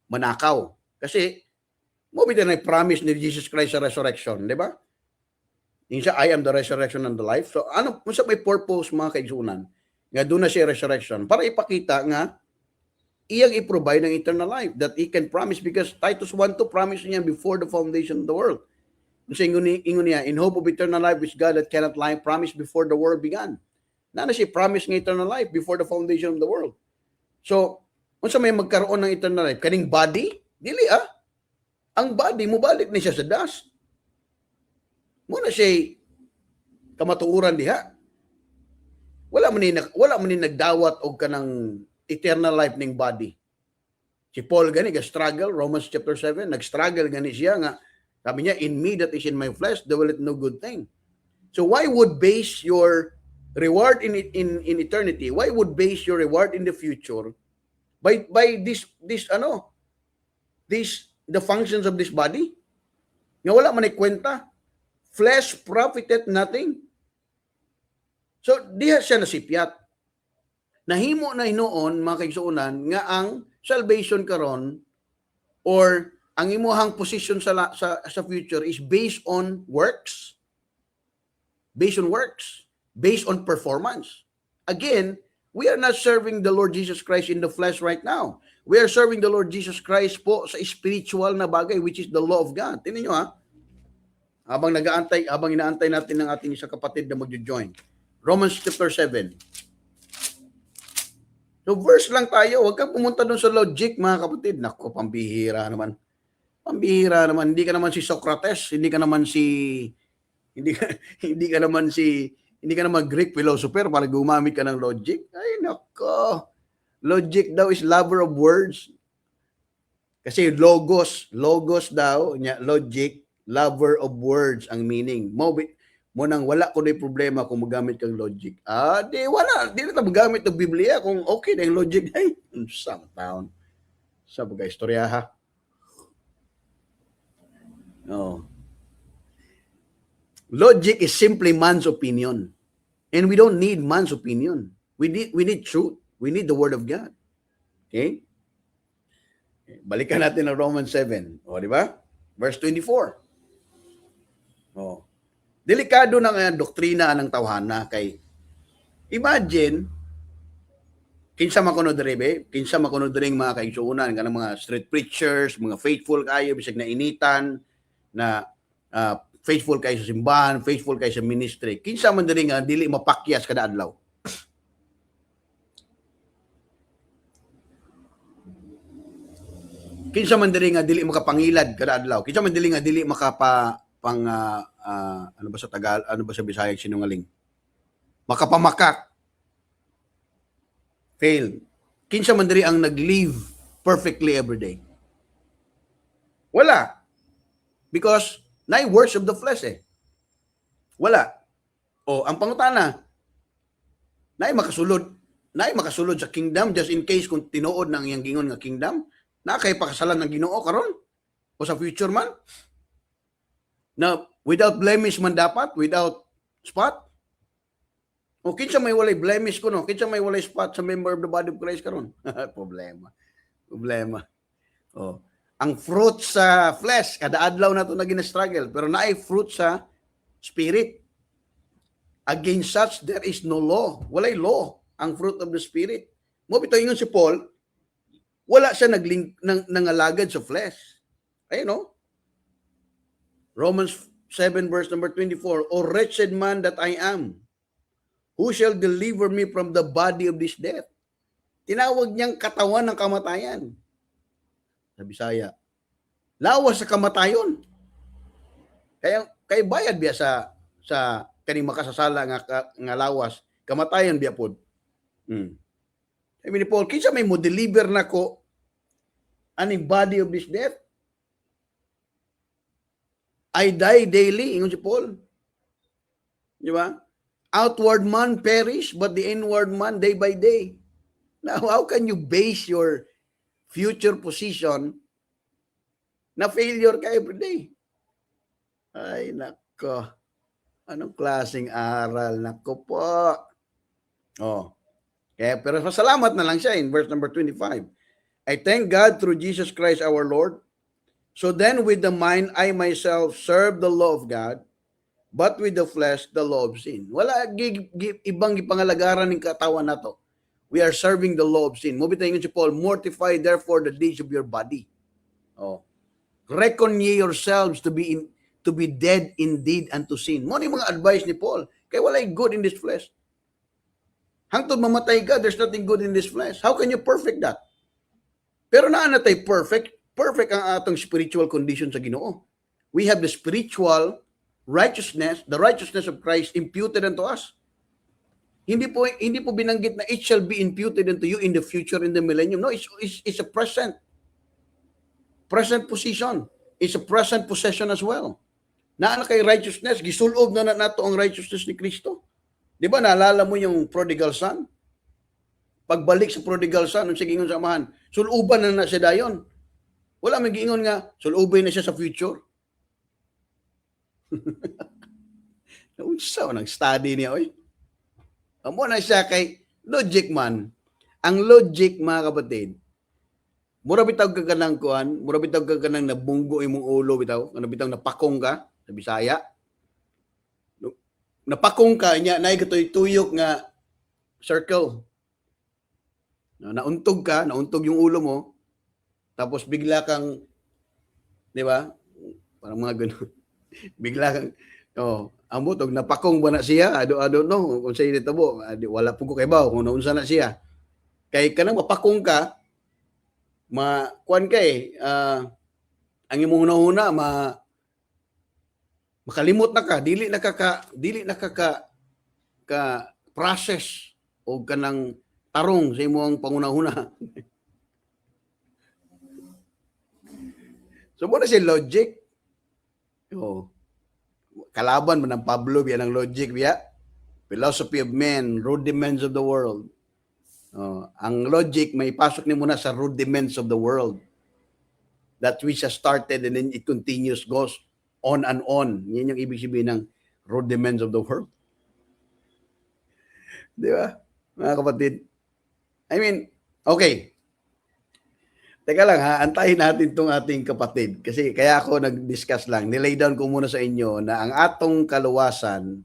manakaw. Kasi mo bitaw na promise ni Jesus Christ sa resurrection, di ba? Yung siya, I am the resurrection and the life. So ano, kung sa may purpose mga kaigsunan, nga doon na siya resurrection, para ipakita nga iyang i-provide ng eternal life that he can promise, because Titus 1:2 promise niya before the foundation of the world. Kasi ingon niya, in hope of eternal life which God that cannot lie promised before the world began. Na siya promise ng eternal life before the foundation of the world. So, kung sa may magkaroon ng eternal life, kaning body, dili ang body, mubalik na siya sa dust. Muna siya kamatuuran diha. Wala man ni nagdawat og kanang eternal life ning body. Si Paul gani struggle, Romans chapter 7, nag-struggle gani siya nga sabi niya, in me that is in my flesh, there will it no good thing. So why would base your reward in eternity? Why would base your reward in the future by the functions of this body? Nga wala man ay kwenta. Flesh profited nothing. So diha siya nasipyat. Nahimo na hinoon mga kaigsuonan nga ang salvation karon or ang imuhang position sa future is based on works. Based on performance. Again, we are not serving the Lord Jesus Christ in the flesh right now. We are serving the Lord Jesus Christ po sa spiritual na bagay, which is the law of God. Tingnan nyo habang inaantay natin ng ating isang kapatid na magjo-join. Romans chapter 7. So verse lang tayo, huwag kang pumunta doon sa logic mga kapatid. Naku, pambihira naman. Hindi ka naman si Socrates, hindi ka naman Greek philosopher para gumamit ka ng logic. Ay nako. Logic daw is lover of words. Kasi logos daw, logic, lover of words ang meaning. Mo nang wala ko na problema kung magamit kang logic. Di na magamit ng Biblia kung okay na yung logic. Ay, some town. Sa bagay istorya ha. No. Logic is simply man's opinion. And we don't need man's opinion. We need truth. We need the Word of God. Okay? Balikan natin ang Romans 7. O, di ba? Verse 24. O. Delikado na nga doktrina ng tawhana kay imagine kinsa makuno diri kinsa makuno diring mga kaigsuonan kanang mga street preachers, mga faithful kayo bisag na initan na faithful kayo sa simbahan, faithful kayo sa ministry. Kinsa man diri nga dili mapakyas kada adlaw. Kinsa man diri nga dili makapangilad kada adlaw. Kinsa man dili nga dili makapa ano ba sa Tagal, ano ba sa Bisaya sinungaling? Makapamakak. Fail. Kinsa man diri ang nag-live perfectly every day? Wala. Because naay works of the flesh eh. Wala. O ang pangutana, naay makasulod sa kingdom just in case kung tinuod ng iyang gingon nga kingdom, na kay pakasalan ng Ginoo karon o sa future man. Na without blemish man dapat, without spot. O kinsa may walay blemish kuno, kinsa may walay spot sa member of the body of Christ karon. Problema. Oh, ang fruit sa flesh kada adlaw nato na gina-struggle, pero naay fruit sa spirit. Against such there is no law. Walay law ang fruit of the spirit. Mo bitaw ingon si Paul, wala siya nangalagad sa flesh. Ayun no? Romans 7 verse number 24, O wretched man that I am, who shall deliver me from the body of this death? Tinawag niyang katawan ng kamatayan. Sa Bisaya, lawas sa kamatayon. Kaya bayad biya sa kaning makasasala nga lawas, kamatayan biya pod. Sabi ni Paul, kinsa may mo deliver nako aning body of this death? I die daily, ingon si Paul. Di ba? Outward man perish, but the inward man day by day. Now, how can you base your future position na failure ka every day? Ay, nako. Anong klaseng aral? Nako po. Oh. Kaya, pero salamat na lang siya in verse number 25. I thank God through Jesus Christ our Lord. So then with the mind, I myself serve the law of God, but with the flesh, the law of sin. Wala ibang ipangalagaran ng katawan na to. We are serving the law of sin. Mubitayin si Paul, mortify therefore the deeds of your body. Oh. Reckon ye yourselves to be dead indeed unto sin. Mo ni mga advice ni Paul. Kaya walay good in this flesh. Hangtod mamatay ka, there's nothing good in this flesh. How can you perfect that? Pero naan natay perfect ang atong spiritual condition sa Ginoo. We have the spiritual righteousness, the righteousness of Christ imputed unto us. Hindi po binanggit na it shall be imputed unto you in the future, in the millennium. No, it's a present position. It's a present possession as well. Naa kay righteousness, gisulob na nato ang righteousness ni Kristo. Di ba naalala mo yung prodigal son? Pagbalik sa prodigal son, ang sigingon sa amahan, suluban na siya dayon. Wala may giingon nga, sulubay na siya sa future. Naunsa, nag-study niya, oy. Amo na siya kay logic man. Ang logic, mga kapatid, mura bitaw ka kanang kuan, mura bitaw ka kanang nabunggo imong ulo bitaw, ano bitaw napakong ka sa Bisaya. Napakong ka nya naay katoy-tuyok nga circle. Nauntog yung ulo mo. Tapos bigla kang, di ba? Parang mga ganun. Bigla kang, ambot, napakong ba na siya? I don't know. Kung sa'yo dito po, wala po ko kay Bao kung naunsa na siya. Kay kanang mapakong ka, kuan ka ang imong una makalimot na ka, dili na ka process o kanang tarong sa imong panguna-una. So, muna si logic. Kalaban mo ng Pablo, biya ng logic, biya. Philosophy of men, rudiments of the world. Ang logic, may pasok ni muna sa rudiments of the world. That which has started and then it continues, goes on and on. Yan yung ibig sabihin ng rudiments of the world. Di ba? mga kapatid. I mean, okay. Teka lang ha, antayin natin tong ating kapatid. Kasi kaya ako nag-discuss lang. Nilay down ko muna sa inyo na ang atong kaluwasan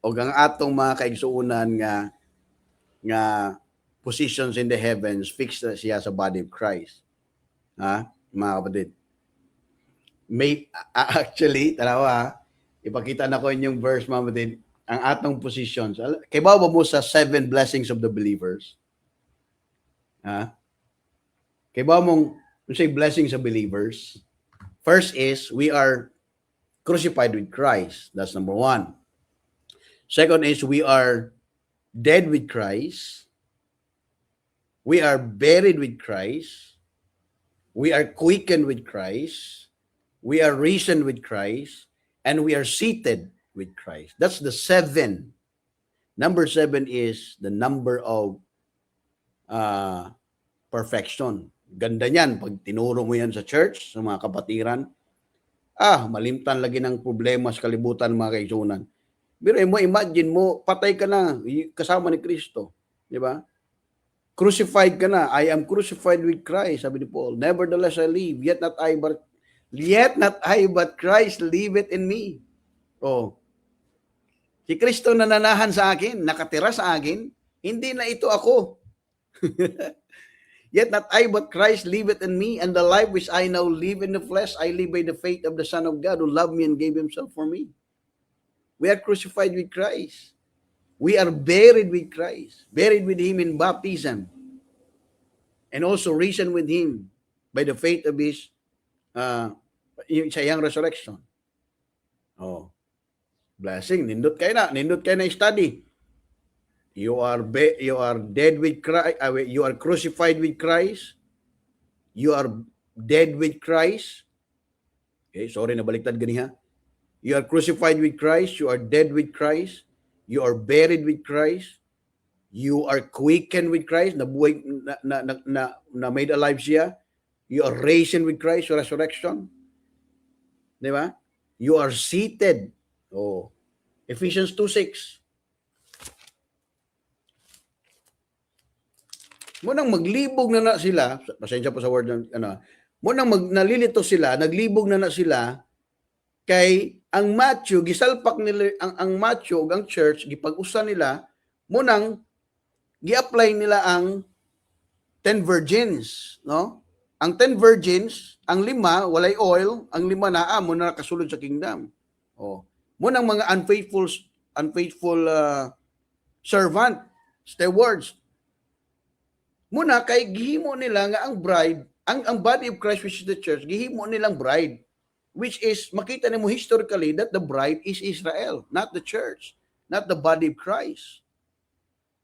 o ang atong mga kaigsuunan nga positions in the heavens, fixed na siya sa body of Christ. Ha? Mga kapatid. May, actually, tarawa, ipakita na ko inyong verse, mga kapatid, ang atong positions. Kaya ba mo sa 7 blessings of the believers? Ha? Kaya ba mong say blessings of believers? First is, we are crucified with Christ. That's number 1. Second is, we are dead with Christ. We are buried with Christ. We are quickened with Christ. We are risen with Christ. And we are seated with Christ. That's the 7. Number 7 is the number of perfection. Ganda niyan. Pag tinuro mo yan sa church, sa mga kapatiran, malimtan lagi ng problema sa kalibutan, mga kaigsunan. Pero mo, imagine mo, patay ka na, kasama ni Kristo. Di ba? Crucified ka na. I am crucified with Christ, sabi ni Paul. Nevertheless I live, yet not I, but Christ liveth in me. Oh. Si Kristo nananahan sa akin, nakatira sa akin, hindi na ito ako. Yet not I, but Christ liveth in me, and the life which I now live in the flesh, I live by the faith of the Son of God, who loved me and gave himself for me. We are crucified with Christ. We are buried with Christ, buried with him in baptism, and also risen with him by the faith of his sa iyang resurrection. Oh, blessing. Nindot kayo na study. You are dead with Christ. You are crucified with Christ. You are dead with Christ. Okay, sorry, nabaliktad ganiha. You are crucified with Christ. You are dead with Christ. You are buried with Christ. You are quickened with Christ. Nabuhay, na made alive siya. You are raised with Christ, your resurrection. Di ba? You are seated. Oh, Ephesians 2:6. Munang maglibog na sila, pasensya po sa word ng munang nalilito sila, naglibog na sila kay ang Matthew gisalpak nila ang Matthew ug ang church gipag-usa nila munang gi-apply nila ang 10 virgins, no? Ang 10 virgins, ang 5 walay oil, ang 5 naa mo na nakasulod sa kingdom. Oh, munang mga unfaithful servant, stewards. Muna kay gihimo nila nga ang bride, ang body of Christ which is the church, gihimo nilang bride, which is makita nimo historically that the bride is Israel, not the church, not the body of Christ.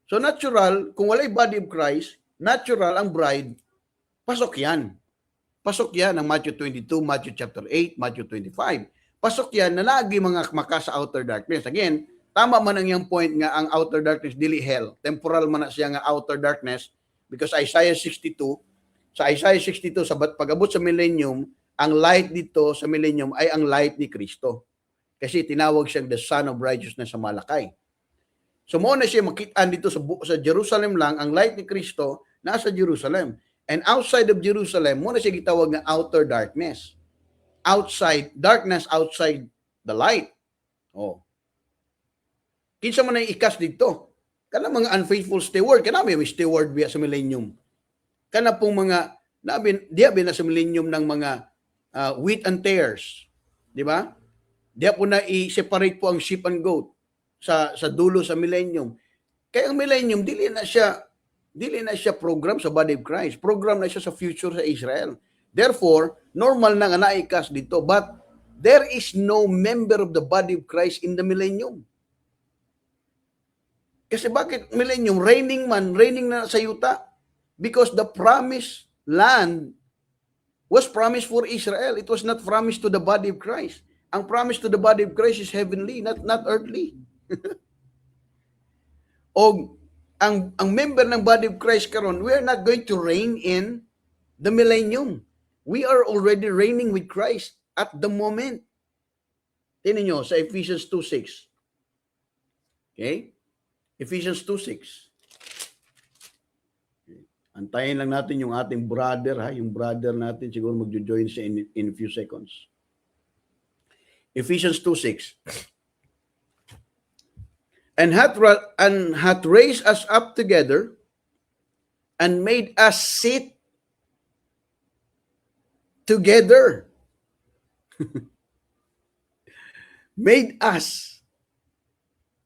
So natural, kung walay body of Christ, natural ang bride, pasok yan. Pasok yan ang Matthew 22, Matthew chapter 8, Matthew 25. Pasok yan na lagi mga maka sa outer darkness. Again, tama man ang iyang point nga ang outer darkness dili hell. Temporal man na siya nga outer darkness. Because Isaiah 62, sa pag-abot sa millennium, ang light dito sa millennium ay ang light ni Kristo. Kasi tinawag siyang the Son of Righteousness sa Malakay. So mo na siya makitaan dito sa Jerusalem lang, ang light ni Kristo nasa Jerusalem. And outside of Jerusalem, mo na siya gitawag ng outer darkness. Darkness outside the light. Oh. Kinsa man ang ikas dito? Kana mga unfaithful steward, kana may steward biya sa millennium. Kana pong mga diya na sa millennium ng mga wheat and tares, di ba? Diya po na i-separate po ang sheep and goat sa dulo sa millennium. Kaya ang millennium dili na siya program sa body of Christ. Program na siya sa future sa Israel. Therefore, normal na nga naikas dito, but there is no member of the body of Christ in the millennium. Kasi bakit millennium? Reigning na sa yuta. Because the promised land was promised for Israel. It was not promised to the body of Christ. Ang promise to the body of Christ is heavenly, not earthly. O ang member ng body of Christ karon, we are not going to reign in the millennium. We are already reigning with Christ at the moment. Tingnan nyo sa Ephesians 2:6. Okay? Ephesians 2:6. Antayin lang natin yung ating brother, ha? Yung brother natin, siguro magjo-join siya in a few seconds. Ephesians 2:6. And hath raised us up together and made us sit together. Made us.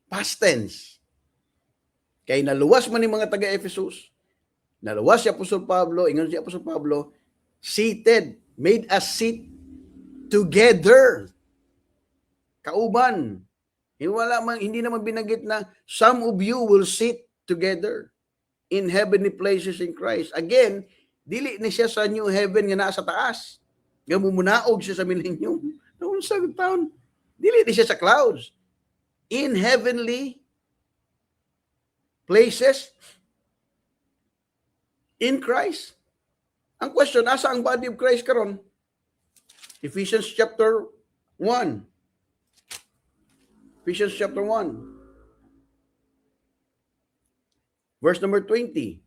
Past tense. Kaya naluwas man yung mga taga-Ephesus, naluwas si Apostol Pablo, ingon si Apostol Pablo, seated, made us sit together. Kauban. Hindi naman binanggit na some of you will sit together in heavenly places in Christ. Again, dili ni siya sa new heaven nga nasa taas. Nga mumunaog siya sa millennium. Noon sa taon. Dili ni siya sa clouds. In heavenly places in Christ. Ang question, asa ang body of Christ karon? Ephesians chapter 1. Ephesians chapter 1. Verse number 20.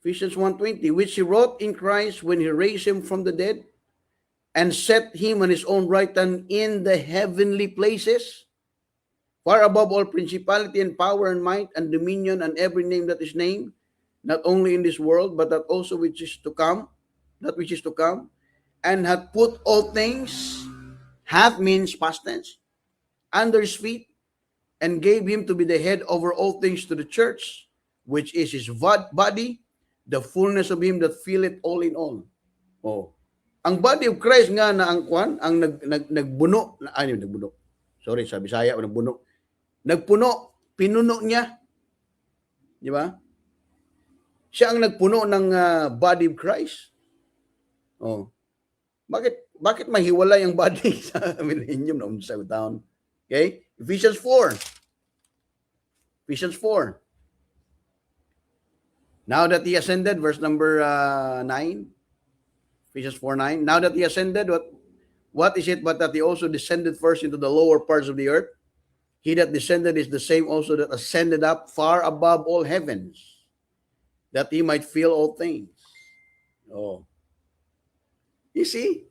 Ephesians 1:20, which he wrote in Christ when he raised him from the dead and set him on his own right hand in the heavenly places, far above all principality and power and might and dominion and every name that is named, not only in this world, but that also which is to come, and hath put all things, hath means past tense, under his feet, and gave him to be the head over all things to the church, which is his body, the fullness of him that filleth all in all. Oh. Ang body of Christ nga na ang kwan, ang nagbuno, nagbuno. Sorry, sa Bisaya, nagbuno. Nagpuno, pinuno niya. Di ba? Siya ang nagpuno ng body of Christ. Oh. Bakit mahiwalay ang body sa millennium na unsang taon? Okay? Ephesians 4. Ephesians 4. Now that he ascended, verse number 9. Ephesians 4:9. Now that he ascended, what is it but that he also descended first into the lower parts of the earth? He that descended is the same also that ascended up far above all heavens, that he might fill all things. Oh. You see?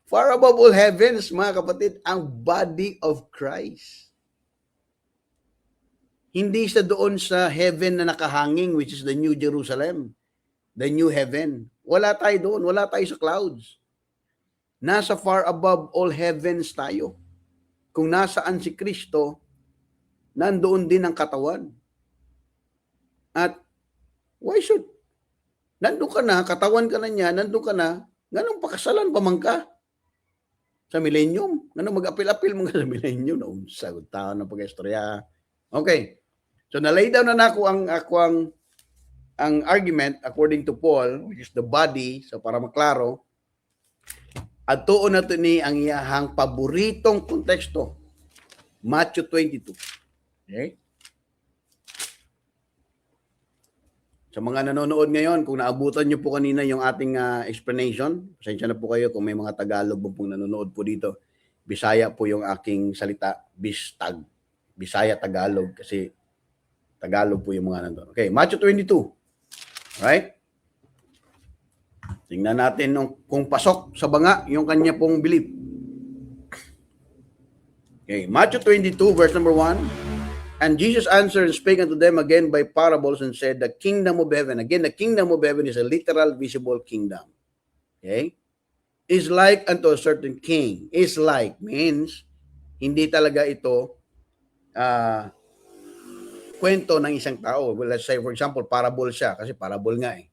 Far above all heavens, mga kapatid, ang body of Christ. Hindi sa doon sa heaven na nakahanging, which is the New Jerusalem, the new heaven. Wala tayo doon. Wala tayo sa clouds. Nasa far above all heavens tayo. Kung nasaan si Kristo, nandoon din ang katawan. At why should? Nandun ka na, katawan ka na niya, nandun ka na, ganun pakasalan pa man ka sa millennium. Ganun mag-apil-apil mo ka sa millennium. Sagot tao ng pag-istorya. Okay. So nalay down na ako ang argument according to Paul, which is the body, so para maklaro, at tuon na ito ni ang iyahang paboritong konteksto, Matthew 22. Okay? Sa mga nanonood ngayon, kung naabutan nyo po kanina yung ating explanation, pasensya na po kayo kung may mga Tagalog pong nanonood po dito. Bisaya po yung aking salita, Bistag. Bisaya, Tagalog, kasi Tagalog po yung mga nandun. Okay, Matthew 22. Right? Tingnan natin kung pasok sa banga yung kanya pong belief. Okay, Matthew 22, verse number 1. And Jesus answered and spake unto them again by parables and said, the kingdom of heaven, again, the kingdom of heaven is a literal visible kingdom. Okay? Is like unto a certain king. Is like means, hindi talaga ito kwento ng isang tao. Well, let's say, for example, parable siya, kasi parable nga eh.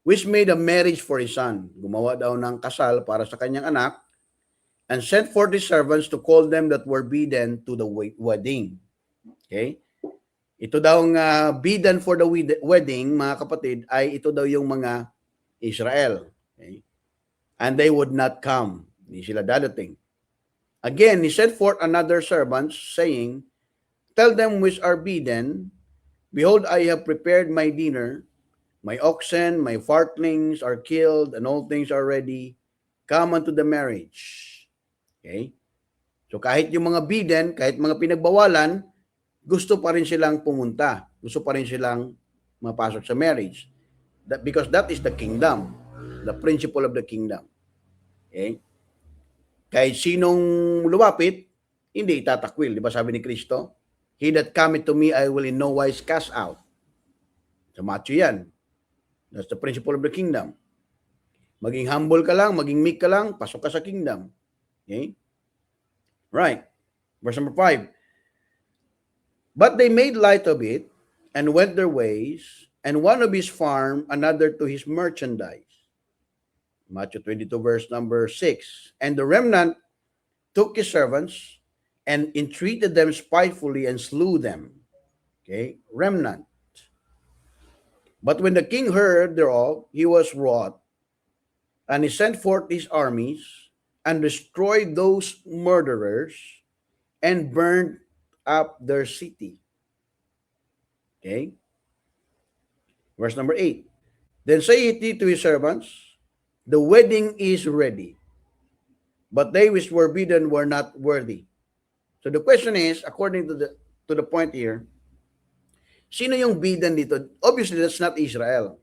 Which made a marriage for his son. Gumawa daw ng kasal para sa kanyang anak, and sent forth his servants to call them that were bidden to the wedding. Okay? Ito daw ang bidden for the wedding, mga kapatid, ay ito daw yung mga Israel. Okay? And they would not come. Hindi sila dadating. Again, he sent forth another servant, saying, tell them which are bidden, behold, I have prepared my dinner, my oxen, my fartlings are killed, and all things are ready. Come unto the marriage. Okay? So kahit yung mga bidden, kahit mga pinagbawalan, gusto pa rin silang pumunta. Gusto pa rin silang mapasok sa marriage. Because that is the kingdom. The principle of the kingdom. Okay? Kahit sinong lumapit, hindi itatakwil. Di ba sabi ni Kristo? He that cometh to me, I will in no wise cast out. Sa Matthew yan. That's the principle of the kingdom. Maging humble ka lang, maging meek ka lang, pasok ka sa kingdom. Okay? Right. Verse number 5. But they made light of it, and went their ways, and one of his farm, another to his merchandise. Matthew 22, verse number 6. And the remnant took his servants, and entreated them spitefully, and slew them. Okay? Remnant. But when the king heard thereof, he was wroth, and he sent forth his armies, and destroyed those murderers, and burned up their city. Okay? Verse number 8. Then saith he to his servants, the wedding is ready, but they which were bidden were not worthy. So the question is, according to the point here, sino yung bidden dito? Obviously, that's not Israel.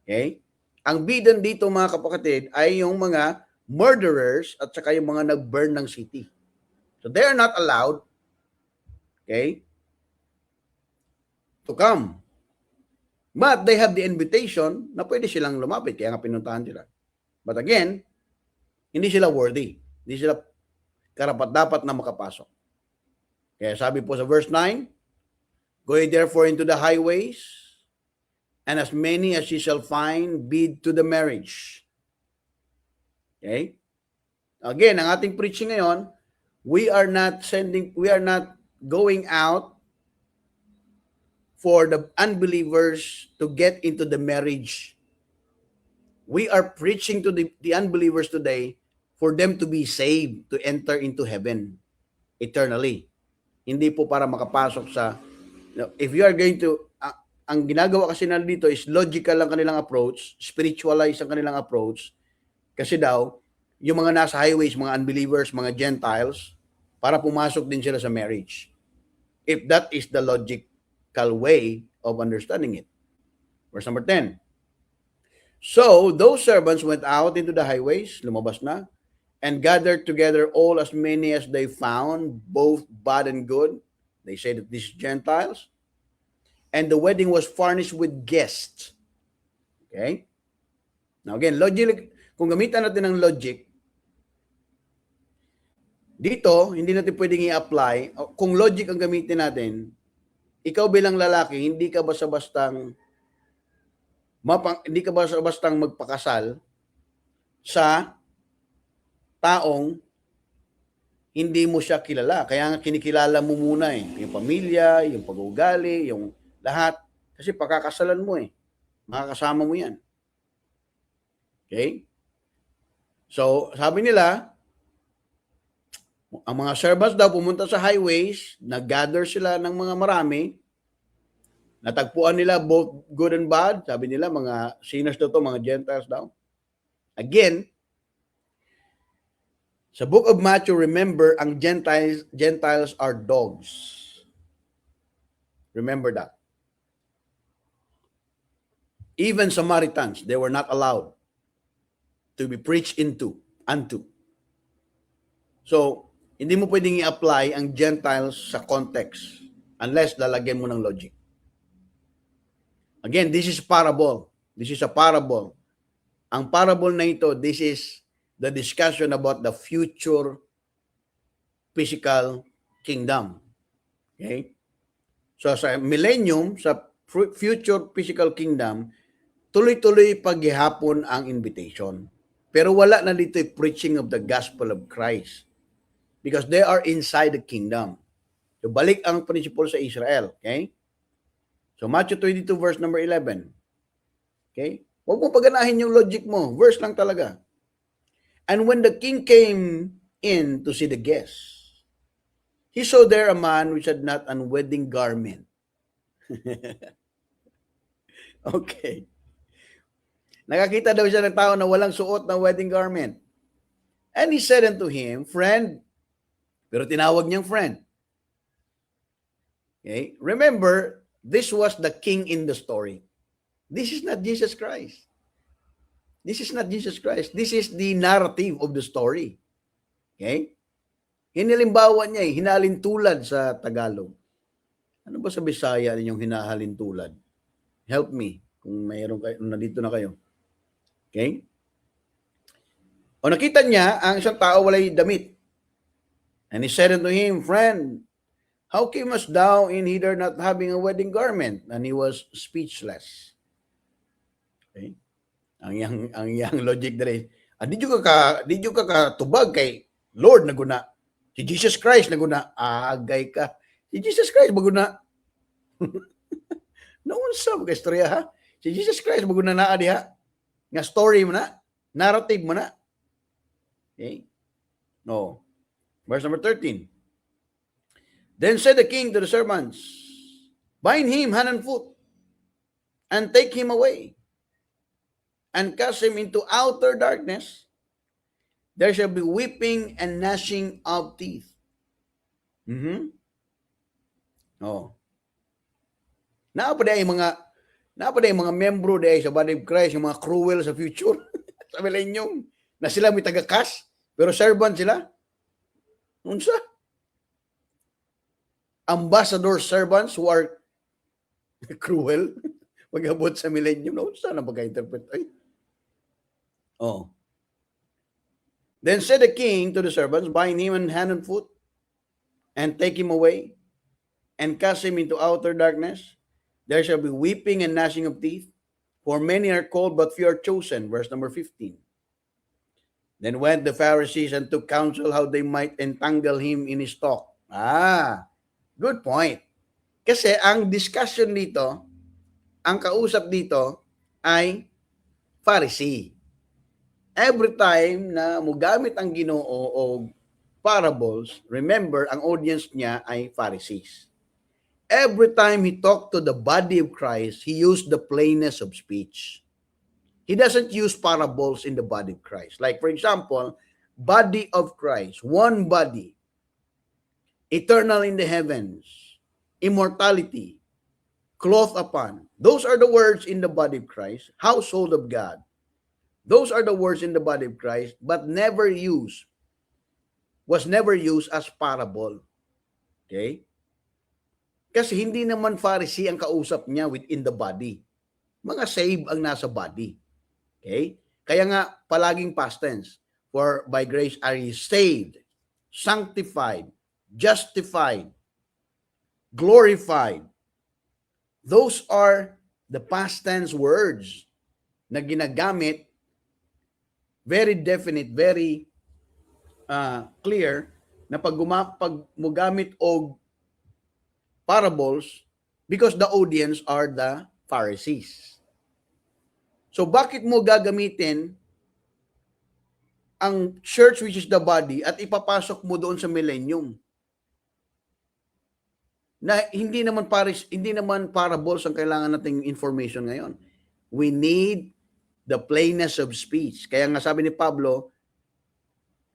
Okay? Ang bidden dito, mga kapatid, ay yung mga murderers at saka yung mga nag-burn ng city. So they are not allowed, okay, to come. But they have the invitation na pwede silang lumapit, kaya nga pinuntahan sila. But again, hindi sila worthy. Hindi sila karapat-dapat na makapasok. Kaya sabi po sa verse 9, go ye therefore into the highways, and as many as ye shall find, bid to the marriage. Okay? Again, ang ating preaching ngayon, we are not going out for the unbelievers to get into the marriage. We are preaching to the unbelievers today for them to be saved, to enter into heaven eternally. Hindi po para makapasok sa, if you are going to, ang ginagawa kasi nila dito is logical ang kanilang approach, spiritualize ang kanilang approach, kasi daw, yung mga nasa highways, mga unbelievers, mga Gentiles, para pumasok din sila sa marriage. If that is the logical way of understanding it. Verse number 10. So, those servants went out into the highways, lumabas na, and gathered together all as many as they found, both bad and good. They say that these Gentiles. And the wedding was furnished with guests. Okay? Now again, logic, kung gamitan natin ng logic, dito, hindi natin pwedeng i-apply. Kung logic ang gamitin natin, ikaw bilang lalaki, hindi ka basta-bastang magpakasal sa taong hindi mo siya kilala. Kaya nga kinikilala mo muna yung pamilya, yung pag-uugali, yung lahat. Kasi pagkakasalan mo makakasama mo yan. Okay? So, sabi nila, ang mga servants daw pumunta sa highways, nag-gather sila ng mga marami, natagpuan nila both good and bad. Sabi nila, mga sinners daw to, mga Gentiles daw. Again, sa book of Matthew, remember, ang Gentiles are dogs. Remember that. Even Samaritans, they were not allowed to be preached unto. So, hindi mo pwedeng i-apply ang Gentiles sa context unless lalagyan mo ng logic. Again, this is parable. This is a parable. Ang parable na ito, this is the discussion about the future physical kingdom. Okay? So sa millennium, sa future physical kingdom, tuloy-tuloy paghihapon ang invitation. Pero wala na dito yung preaching of the gospel of Christ. Because they are inside the kingdom. So balik ang principle sa Israel. Okay? So Matthew 22 verse number 11. Okay? Huwag mo paganahin yung logic mo. Verse lang talaga. And when the king came in to see the guests, he saw there a man which had not an wedding garment. Okay. Nakakita daw siya ng tao na walang suot na wedding garment. And he said unto him, friend, pero tinawag niyang friend, Okay? Remember, this was the king in the story. This is not Jesus Christ. This is not Jesus Christ. This is the narrative of the story. Okay? Hinilimbawa niya hinalintulad sa Tagalog. Ano ba sa Bisaya ninyong hinahalintulad? Help me kung mayroon kayo, nandito na kayo. Okay? O nakita niya, ang isang tao walay damit. And he said unto him, Friend, how camest thou in hither not having a wedding garment? And he was speechless. Okay? Ang yang logic dere. Di ka katubag kay Lord naguna. Si Jesus Christ naguna. Agay ka. Si Jesus Christ maguna. Naunsa mo ka istorya ha? Si Jesus Christ maguna naa diha. Nga story mo na. Narrative mo na. Okay? No. Verse number 13. Then said the king to the servants, Bind him hand and foot, and take him away, and cast him into outer darkness. There shall be weeping and gnashing of teeth. Oh. Napaday mga membro day sa Body of Christ, yung mga cruel sa future. Sabi lang yung na sila may taga-cash, pero servant sila. Unsa? Ambassador servants who are cruel. Mag-abot sa millennium. Unsa na pagka-interpret? Ay. Oh. Then said the king to the servants, Bind him in hand and foot, and take him away, and cast him into outer darkness. There shall be weeping and gnashing of teeth, for many are called, but few are chosen. Verse number 15. Then went the Pharisees and took counsel how they might entangle him in his talk. Good point. Kasi ang discussion dito, ang kausap dito ay Pharisee. Every time na mugamit ang Ginoo o parables, remember, ang audience niya ay Pharisees. Every time he talked to the body of Christ, he used the plainness of speech. He doesn't use parables in the body of Christ. Like, for example, body of Christ, one body, eternal in the heavens, immortality, cloth upon. Those are the words in the body of Christ, household of God. Those are the words in the body of Christ, but was never used as parable. Okay? Kasi hindi naman Pharisee ang kausap niya within the body. Mga saved ang nasa body. Okay? Kaya nga, palaging past tense. For by grace are ye saved, sanctified, justified, glorified. Those are the past tense words na ginagamit, very definite, very clear, na pag mugamit og parables because the audience are the Pharisees. So bakit mo gagamitin ang church which is the body at ipapasok mo doon sa millennium? Na hindi naman parables ang kailangan nating information ngayon. We need the plainness of speech. Kaya nga sabi ni Pablo,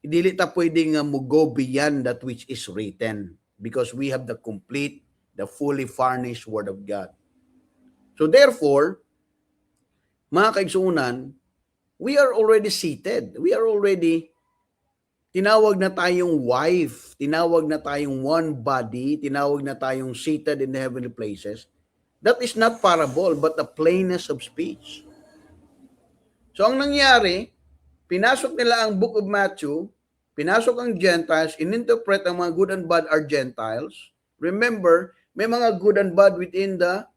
dili ta pwedeng go beyond that which is written because we have the complete, the fully furnished Word of God. So therefore, mga kaigsuunan, we are already seated. We are already, tinawag na tayong wife, tinawag na tayong one body, tinawag na tayong seated in the heavenly places. That is not parable, but the plainness of speech. So ang nangyari, pinasok nila ang book of Matthew, pinasok ang Gentiles, ininterpret ang mga good and bad are Gentiles. Remember, may mga good and bad within the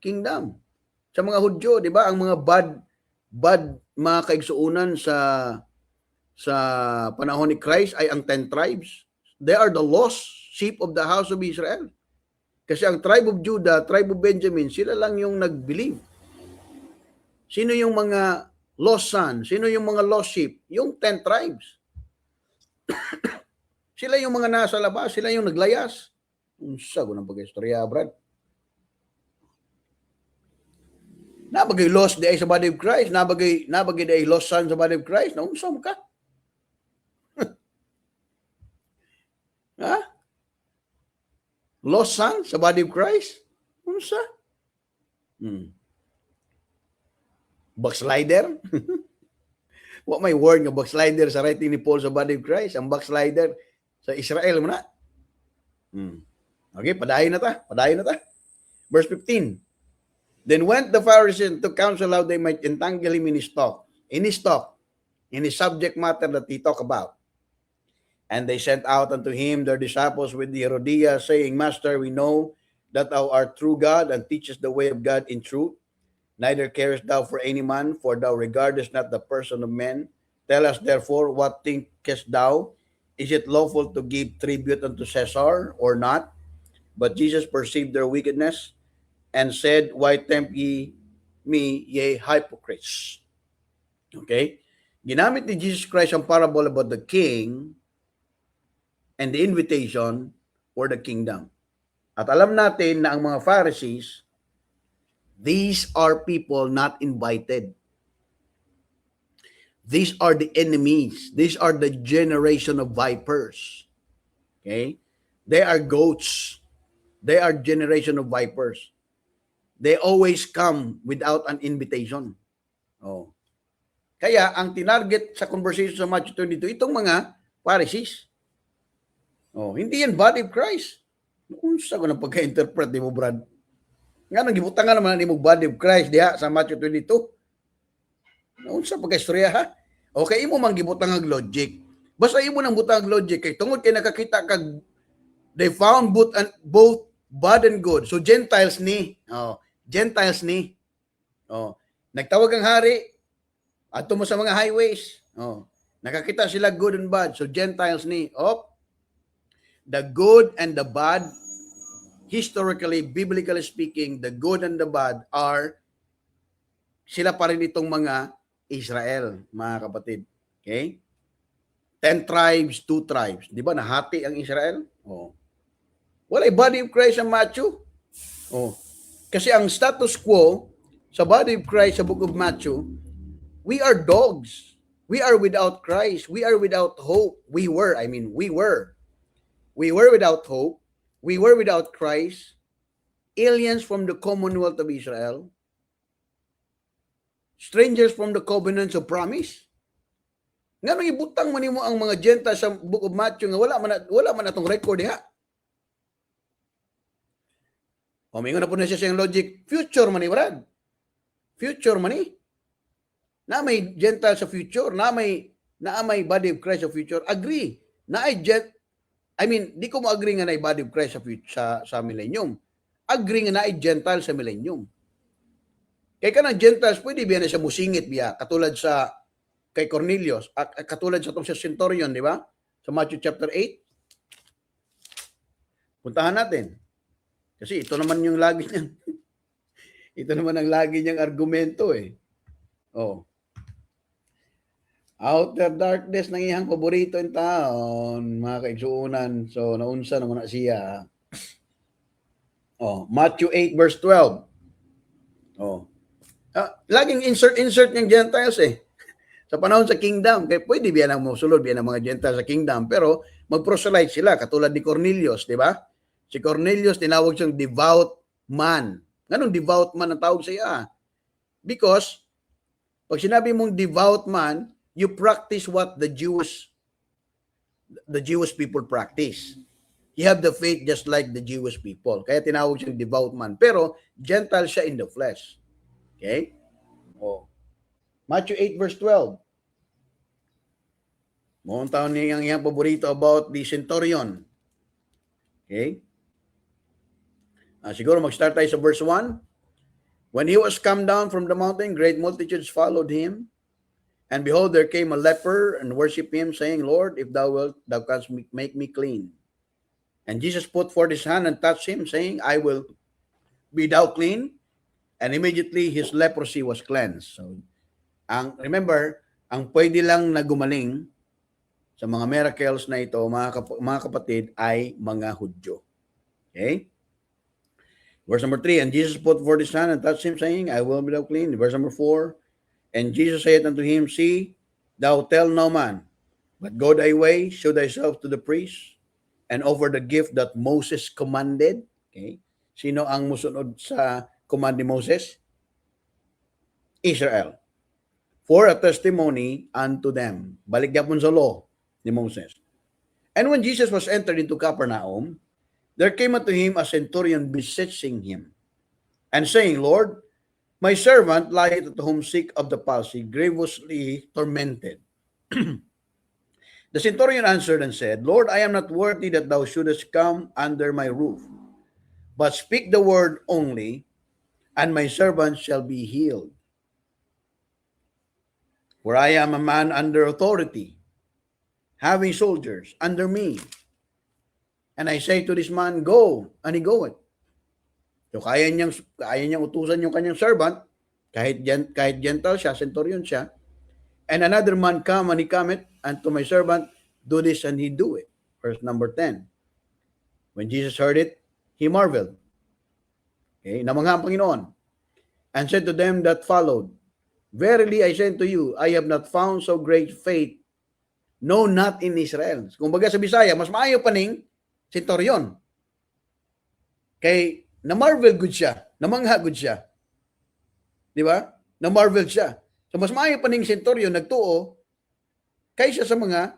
kingdom. Sa mga Hudyo, di ba, ang mga bad mga kaigsuunan sa panahon ni Christ ay ang 10 tribes. They are the lost sheep of the house of Israel. Kasi ang tribe of Judah, tribe of Benjamin, sila lang yung nag-believe. Sino yung mga lost son? Sino yung mga lost sheep? Yung 10 tribes. Sila yung mga nasa labas, sila yung naglayas. Unsa ko ng pag-istorya, Brad? Nabagay lost di ay sa body of Christ, nabagay di ay lost son sa body of Christ, naunsa mo ka? Ha? Lost son sa body of Christ? Unsa? Backslider? What may word nga backslider sa writing ni Paul sa body of Christ? Ang backslider sa Israel mo na. Okay, padayon na ta. Verse 15. Then went the Pharisees to counsel how they might entangle him in his talk, in his subject matter that he talked about. And they sent out unto him their disciples with the Herodias, saying, Master, we know that thou art true God, and teachest the way of God in truth. Neither carest thou for any man, for thou regardest not the person of men. Tell us therefore, what thinkest thou? Is it lawful to give tribute unto Caesar, or not? But Jesus perceived their wickedness, and said, Why tempt ye me, ye hypocrites? Okay? Ginamit ni Jesus Christ ang parable about the king and the invitation for the kingdom. At alam natin na ang mga Pharisees, these are people not invited. These are the enemies. These are the generation of vipers. Okay? They are goats. They are generation of vipers. They always come without an invitation. Oh. Kaya ang tinarget sa conversation sa Matthew 22, itong mga Pharisees. Oh, hindi yan body of Christ. Unsa ko na pagka-interpret ni mo, Brad? Nga nang gibutangan naman ni mo body of Christ diha sa Matthew 22. Unsa pagka-istorya ha? Okay, imo man gibutang ang logic. Basta imo nang butang ang logic kay tungod kay nakakita kag they found both bad and good. So Gentiles ni. Oh, Gentiles ni. Oh, nagtawag ang hari adto mo sa mga highways. Oh, nakakita sila good and bad. So Gentiles ni. Oh, the good and the bad, historically, biblically speaking, the good and the bad are sila pa rin itong mga Israel, mga kapatid. Okay? 10 tribes, 2 tribes. Di ba? Nahati ang Israel. Oh. Walay body of Christ ang Matthew. Oh. Kasi ang status quo sa body of Christ sa book of Matthew, we are dogs. We are without Christ. We are without hope. We were. We were without hope. We were without Christ. Aliens from the Commonwealth of Israel. Strangers from the covenants of promise. Nga nang ibutang man nimo ang mga Gentiles sa book of Matthew nga wala man atong record diha. O mingon na po na siya siyang logic, future man ni Brad. Future man ni. Na may Gentiles sa future, na may body of Christ sa future. Agree. Di ko mo-agree nga na body of Christ sa millennium. Agree nga na Gentile sa millennium. Kaya ka ng Gentiles, pwede biya na siya musingit biya, katulad sa kay Cornelius, katulad sa itong sa centurion, di ba? Sa Matthew chapter 8. Puntahan natin. Kasi ito naman yung lagi niyang, ito naman ang lagi niyang argumento eh. Oh. Outer darkness ng iyang paborito in taon, mga kaigsuunan. So, naunsa naman na siya. Oh, Matthew 8 verse 12. Oh. Laging insert yung Gentiles eh. Sa panahon sa kingdom, kaya pwede biyan ang musulod, biyan ang mga Gentiles sa kingdom, pero mag-proselyte sila, katulad ni Cornelius, di ba? Si Cornelius, tinawag siyang devout man. Anong devout man ang tawag siya? Because, pag sinabi mong devout man, you practice what the Jewish people practice. You have the faith just like the Jewish people. Kaya tinawag siyang devout man. Pero, Gentile siya in the flesh. Okay? Oh. Matthew 8 verse 12. Mukhang taon niya ang iyang paborito about the centurion. Okay? Siguro mag-start tayo sa verse 1. When he was come down from the mountain, great multitudes followed him. And behold, there came a leper and worshipped him, saying, Lord, if thou wilt, thou canst make me clean. And Jesus put forth his hand and touched him, saying, I will be thou clean. And immediately his leprosy was cleansed. So, remember, ang pwede lang na gumaling sa mga miracles na ito, mga kapatid, ay mga Hudyo. Okay? Verse number 3, and Jesus put forth his hand and touched him, saying, I will be thou clean. Verse number 4, and Jesus said unto him, See, thou tell no man, but go thy way, show thyself to the priest, and offer the gift that Moses commanded. Okay? Sino ang musunod sa command ni Moses? Israel. For a testimony unto them. Balik yapon sa law ni Moses. And when Jesus was entered into Capernaum, there came unto him a centurion beseeching him, and saying, Lord, my servant lieth at home sick of the palsy, grievously tormented. The centurion answered and said, Lord, I am not worthy that thou shouldest come under my roof, but speak the word only, and my servant shall be healed. For I am a man under authority, having soldiers under me. And I say to this man, go, and he goeth. So kaya niyang utusan yung kanyang servant, kahit gentle siya, centurion siya. And another man come, and he cometh, and to my servant, do this, and he do it. Verse number 10. When Jesus heard it, he marveled. Okay, namangha ang Panginoon. And said to them that followed, Verily I say unto you, I have not found so great faith, no, not in Israel. Kung baga sa Bisaya, mas maayo pa ning centurion. Kay na-marvel good siya, namangha good siya. Di ba? Na-marvel siya. So mas maayo pa ning centurion nagtuo kaysa sa mga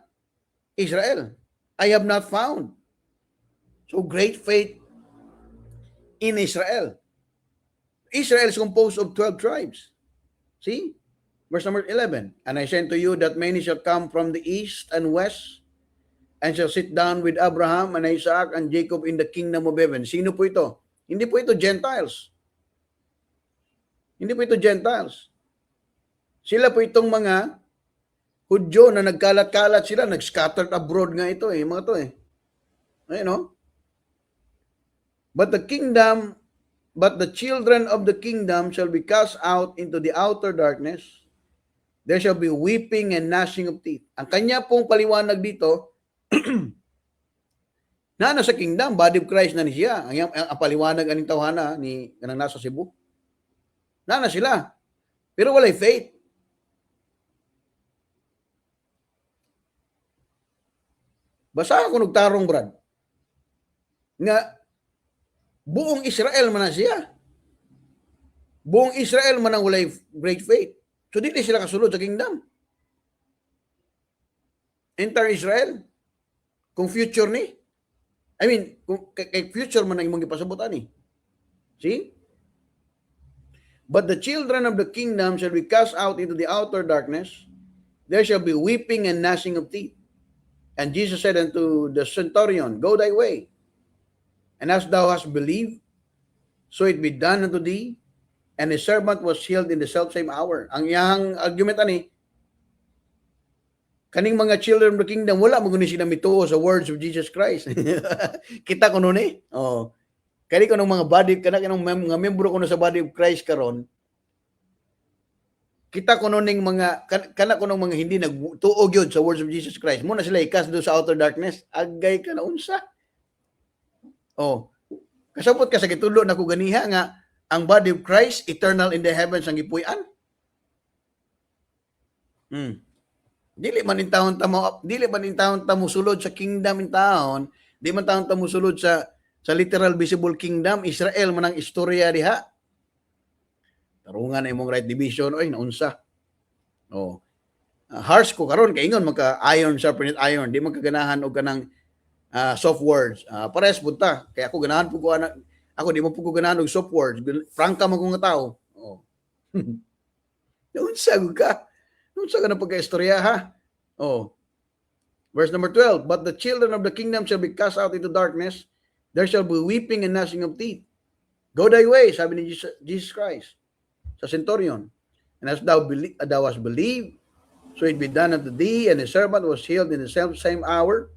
Israel. I have not found so great faith in Israel. Israel is composed of 12 tribes. See? Verse number 11. And I send to you that many shall come from the east and west, and shall sit down with Abraham and Isaac and Jacob in the kingdom of heaven. Sino po ito? Hindi po ito Gentiles. Hindi po ito Gentiles. Sila po itong mga Hudyo na nagkalat-kalat sila, nag-scattered abroad nga ito mga to Ayun no? But the children of the kingdom shall be cast out into the outer darkness. There shall be weeping and gnashing of teeth. Ang kanya pong paliwanag dito, na nasa kingdom, body of Christ na siya. Ang paliwanag aning tawhana ni kanang nasa Cebu. Na sila. Pero walay faith. Basa ako nagtarong, Brad. Nga, buong Israel man na siya. Buong Israel man ang walay great faith. So, dili sila kasulod sa kingdom. Entire Israel. Kung future ni. I mean, kung kay future man ang imong gipasabutan ni. See? But the children of the kingdom shall be cast out into the outer darkness. There shall be weeping and gnashing of teeth. And Jesus said unto the centurion, Go thy way, and as thou hast believed, so it be done unto thee. And his servant was healed in the selfsame hour. Ang iyang argument ani, kaning mga children of the kingdom, wala mo guni sila mituo sa words of Jesus Christ. Kita ko nun Oh. Kani ko ng mga body, kanang mga membro ko sa body of Christ karon, kita ko nun mga, kana ko ng mga hindi nagtuog yun sa words of Jesus Christ. Muna sila ikas doon sa outer darkness. Agay ka na unsa. Oh. Kasapot ka sa gitulo na ko ganiha nga, ang body of Christ, eternal in the heavens ang ipuyan. Dili man in taon tamo sulod sa kingdom in taon, di man taon tamo sulod sa literal visible kingdom. Israel man ang istorya diha. Tarungan na imong right division, oy naunsa. Oh. Harsh ko karon kay ingon magka iron sharpened iron, di man kaganahan og kanang soft words. Pares punta kay ako ganahan pud ko ako di mo pud ko ganahan og soft words. Prangka man ko nga tao. Oh. Naunsa ka? Naunsa ka na pagka-istorya ha? Oh. Verse number 12, but the children of the kingdom shall be cast out into darkness. There shall be weeping and gnashing of teeth. Go thy way, sabi ni Jesus Christ sa centurion. And as thou hast believed, so it be done unto thee. And the servant was healed in the same hour.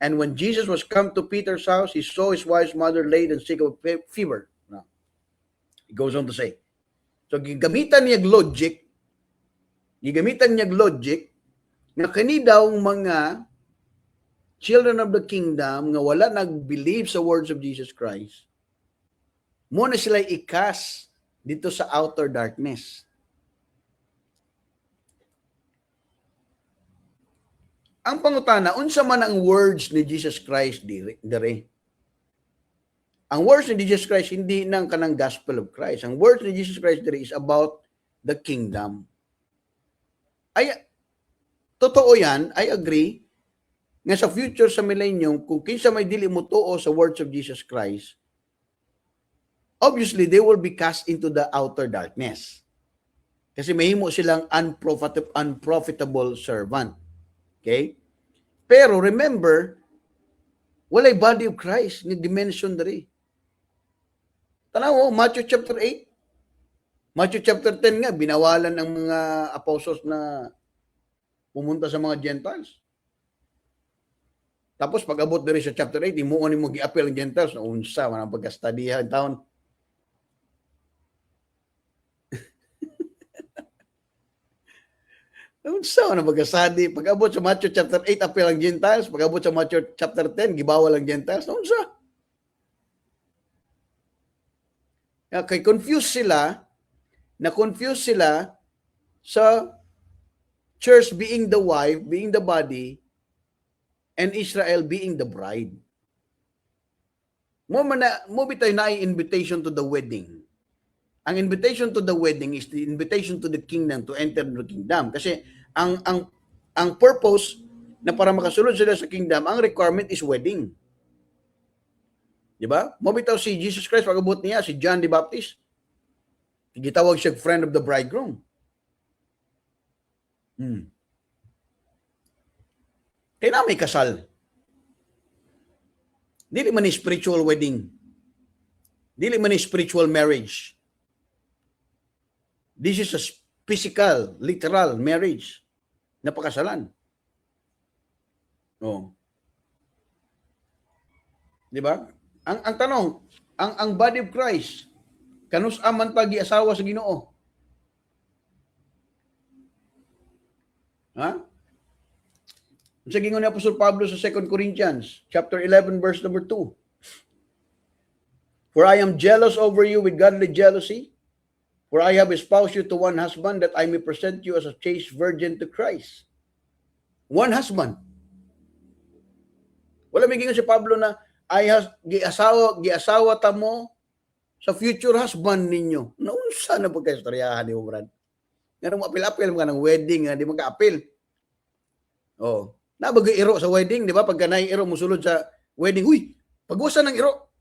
And when Jesus was come to Peter's house, he saw his wife's mother laid and sick of fever. Now, he goes on to say, so gigamitan niya logic na kani daw mga children of the kingdom nga wala nag-believe sa words of Jesus Christ, muna sila ikas dito sa outer darkness. ang pangutana, unsa man ang words ni Jesus Christ dire? Ang words ni Jesus Christ hindi nang kanang gospel of Christ. Ang words ni Jesus Christ dire is about the kingdom. Ay, totoo yan, I agree, nga sa future sa millennium, kung kinsa may dili mo tuo sa words of Jesus Christ, obviously, they will be cast into the outer darkness. Kasi mahimo silang unprofitable servant. Okay? Pero remember, walay body of Christ ni dimension diri. Tanaw, Matthew chapter 8. Matthew chapter 10 nga, binawalan ng mga apostles na pumunta sa mga Gentiles. Tapos pag abot diri sa chapter 8, imuon ni mo gi-appeal ang Gentiles na unsa man ang pagka-studyhan taon. Unsa man ang pagka-study? Pag abot sa Matthew chapter 8, appeal ang Gentiles. Pag abot sa Matthew chapter 10, gibawal ang Gentiles. Unsa? Kay confuse sila, na-confuse sila sa church being the wife, being the body, and Israel being the bride. Mo bitay na invitation to the wedding. Ang invitation to the wedding is the invitation to the kingdom, to enter the kingdom. Kasi ang purpose na para makasulod sila sa kingdom, ang requirement is wedding. Di ba? Mo bitaw si Jesus Christ, pag-abot niya, si John the Baptist, gitawag siya friend of the bridegroom. Kaya na may kasal. Dili man ni spiritual wedding. Dili man ni spiritual marriage. This is a physical, literal marriage na pakasalan. Oh. Di ba? Ang tanong, ang body of Christ, kanus aman pa gi-asawa sa Ginoo? Ha? Sa gingon ni Apostol Pablo sa 2 Corinthians, chapter 11, verse number 2. For I am jealous over you with godly jealousy, for I have espoused you to one husband, that I may present you as a chaste virgin to Christ. One husband. Wala may gingon si Pablo na giasawa ta mo sa future husband ninyo. Naunsa na pagkaistoryahan ni mo, Brad? Nga mo apil-apil mga ng wedding, di mo ka-apil. Oh. Nabagay iro sa wedding, di ba? Pagka naing iro musulod sa wedding, huy, pag-usan ng iro.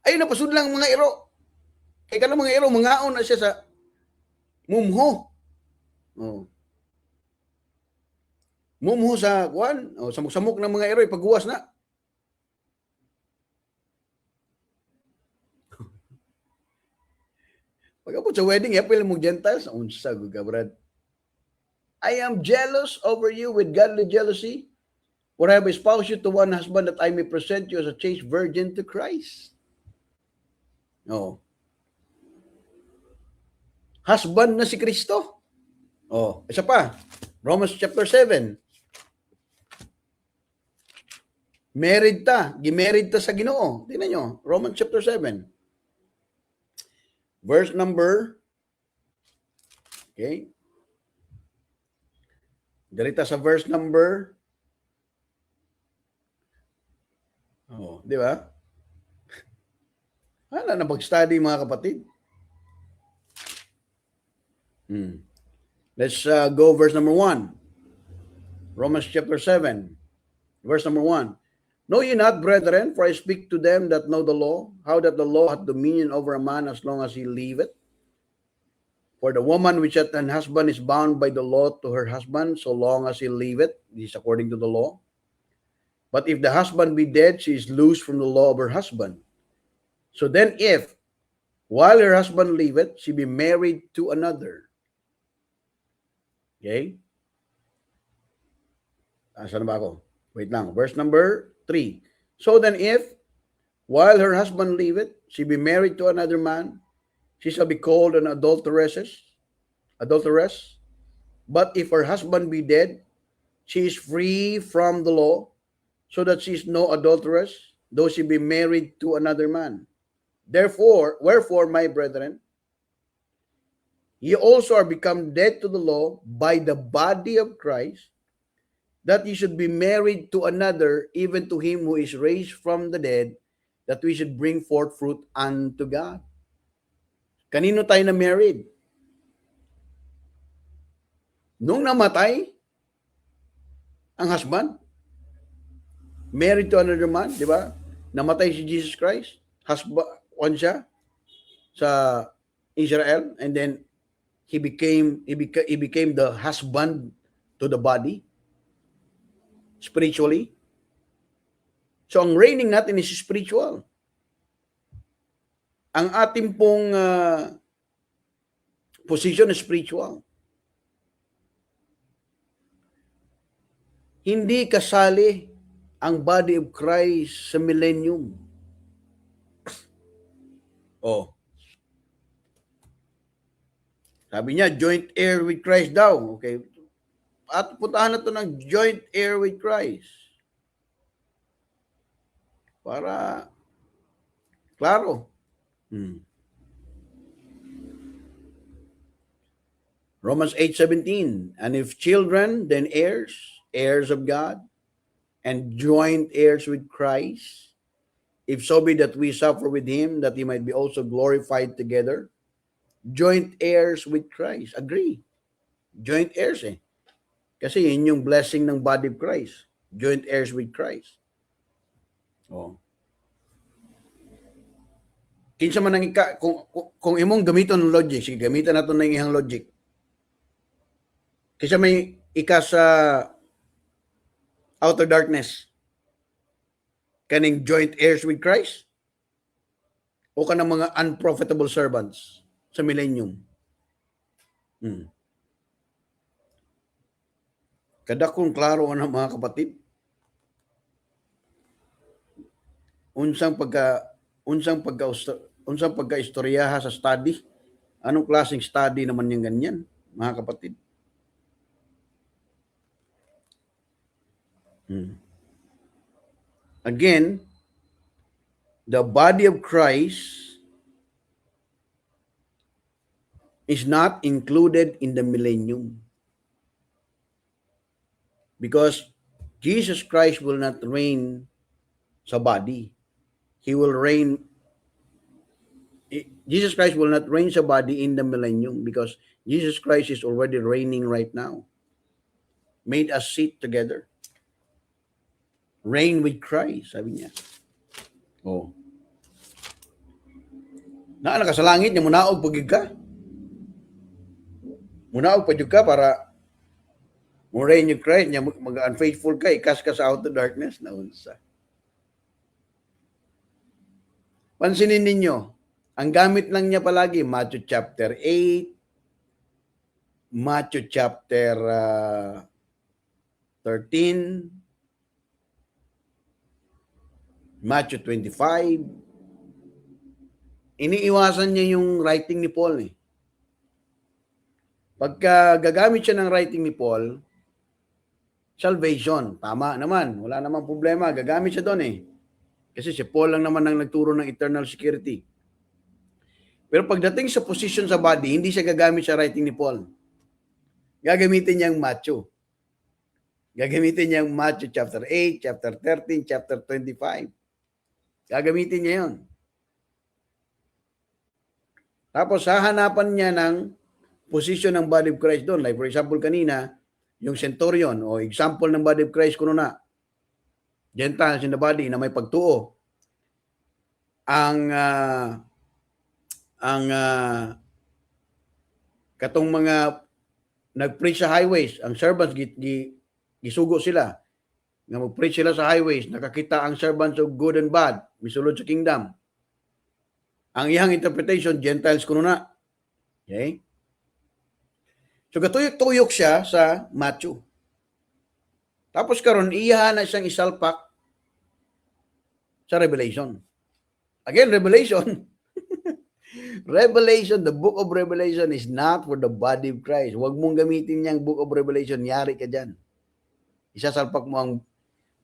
Ayun, napasud lang mga iro. Kaya ka mga iro, mangaon na siya sa mumho. Oh. Mumho sa kuan, samok-samok ng mga iro, ipagguwas na. Pag-abot sa wedding, yapil mo Gentiles, unsa ka, Brad? I am jealous over you with godly jealousy, for I have espoused you to one husband, that I may present you as a chaste virgin to Christ. Oh. Husband na si Kristo. Oh, isa pa. Romans chapter 7. Married ta. Gimarried ta sa Ginoo. Tingnan nyo. Romans chapter 7. Verse number, okay. Dirita sa verse number, di ba? Hala na pag-study mga kapatid. Let's go verse number 1. Romans chapter 7, verse number 1. Know ye not, brethren, for I speak to them that know the law, how that the law hath dominion over a man as long as he liveth. For the woman which hath an husband is bound by the law to her husband, so long as he liveth. This is according to the law. But if the husband be dead, she is loosed from the law of her husband. So then if, while her husband liveth, she be married to another. Okay? Saan ba ako? Wait lang. Verse number 3. So then if, while her husband liveth, she be married to another man, she shall be called an adulteress. But if her husband be dead, she is free from the law, so that she is no adulteress, though she be married to another man. Wherefore, my brethren, ye also are become dead to the law by the body of Christ, that ye should be married to another, even to him who is raised from the dead, that we should bring forth fruit unto God. Kanino tayo na married? Nung namatay ang husband, married to another man, di ba? Namatay si Jesus Christ, husband siya sa Israel, and then he became the husband to the body spiritually. So ang reigning natin is spiritual. Ang ating pong position is spiritual. Hindi kasali ang body of Christ sa millennium. Oh. Sabi niya, joint heir with Christ daw. Okay. At puntahan na ito ng joint heir with Christ. Para klaro. Romans 8:17, and if children, then heirs, heirs of God, and joint heirs with Christ, if so be that we suffer with him, that he might be also glorified together. Joint heirs with Christ. Agree. Joint heirs eh. Kasi yun yung blessing ng body of Christ. Joint heirs with Christ. Oh. Kinsa man ang kung imong gamiton ng logic, sige, gamitan nato ng ihang logic. Kinsa may ika sa outer darkness, kaning joint heirs with Christ, o kanang mga unprofitable servants sa millennium. Kada kung klaro na mga kapatid, unsang pagka-istoryaha sa study. Anong klaseng study naman yung ganyan, mga kapatid? Again, the body of Christ is not included in the millennium. Because Jesus Christ will not reign sa body. He will reign. Jesus Christ will not reign sa body in the millennium because Jesus Christ is already reigning right now. Made us sit together. Reign with Christ, sabi niya. Oh. Naala ka sa langit niya, munaog pagig ka. Munaog pagig ka para reign with Christ niya, mag-unfaithful ka, ikas ka sa outer darkness, naunsa. Pansinin ninyo, ang gamit lang niya palagi, Matthew chapter 8, Matthew chapter 13, Matthew 25. Iniiwasan niya yung writing ni Paul eh. Pagka gagamit siya ng writing ni Paul, salvation, tama naman, wala namang problema, gagamit siya doon eh. Kasi si Paul lang naman ang nagturo ng eternal security. Pero pagdating sa position sa body, hindi siya gagamit sa writing ni Paul. Gagamitin niya ang Matthew. Gagamitin niya ang Matthew chapter 8, chapter 13, chapter 25. Gagamitin niya yun. Tapos hahanapan niya ng position ng body of Christ doon. Like for example kanina, yung centurion o example ng body of Christ kuno na. Gentiles in the body na may pagtuo. Katong mga nag-preach sa highways, ang servants gisugo sila. Nga mag-preach sila sa highways, nakakita ang servants of good and bad, misulod sa kingdom. Ang iyang interpretation, Gentiles kuno na. Okay? So gatuyok-tuyok siya sa Matthew. Tapos karon iya na siyang isalpak sa Revelation. Again, Revelation. Revelation, the book of Revelation is not for the body of Christ. Huwag mong gamitin niyang book of Revelation, yari ka dyan. Isasalpak mo ang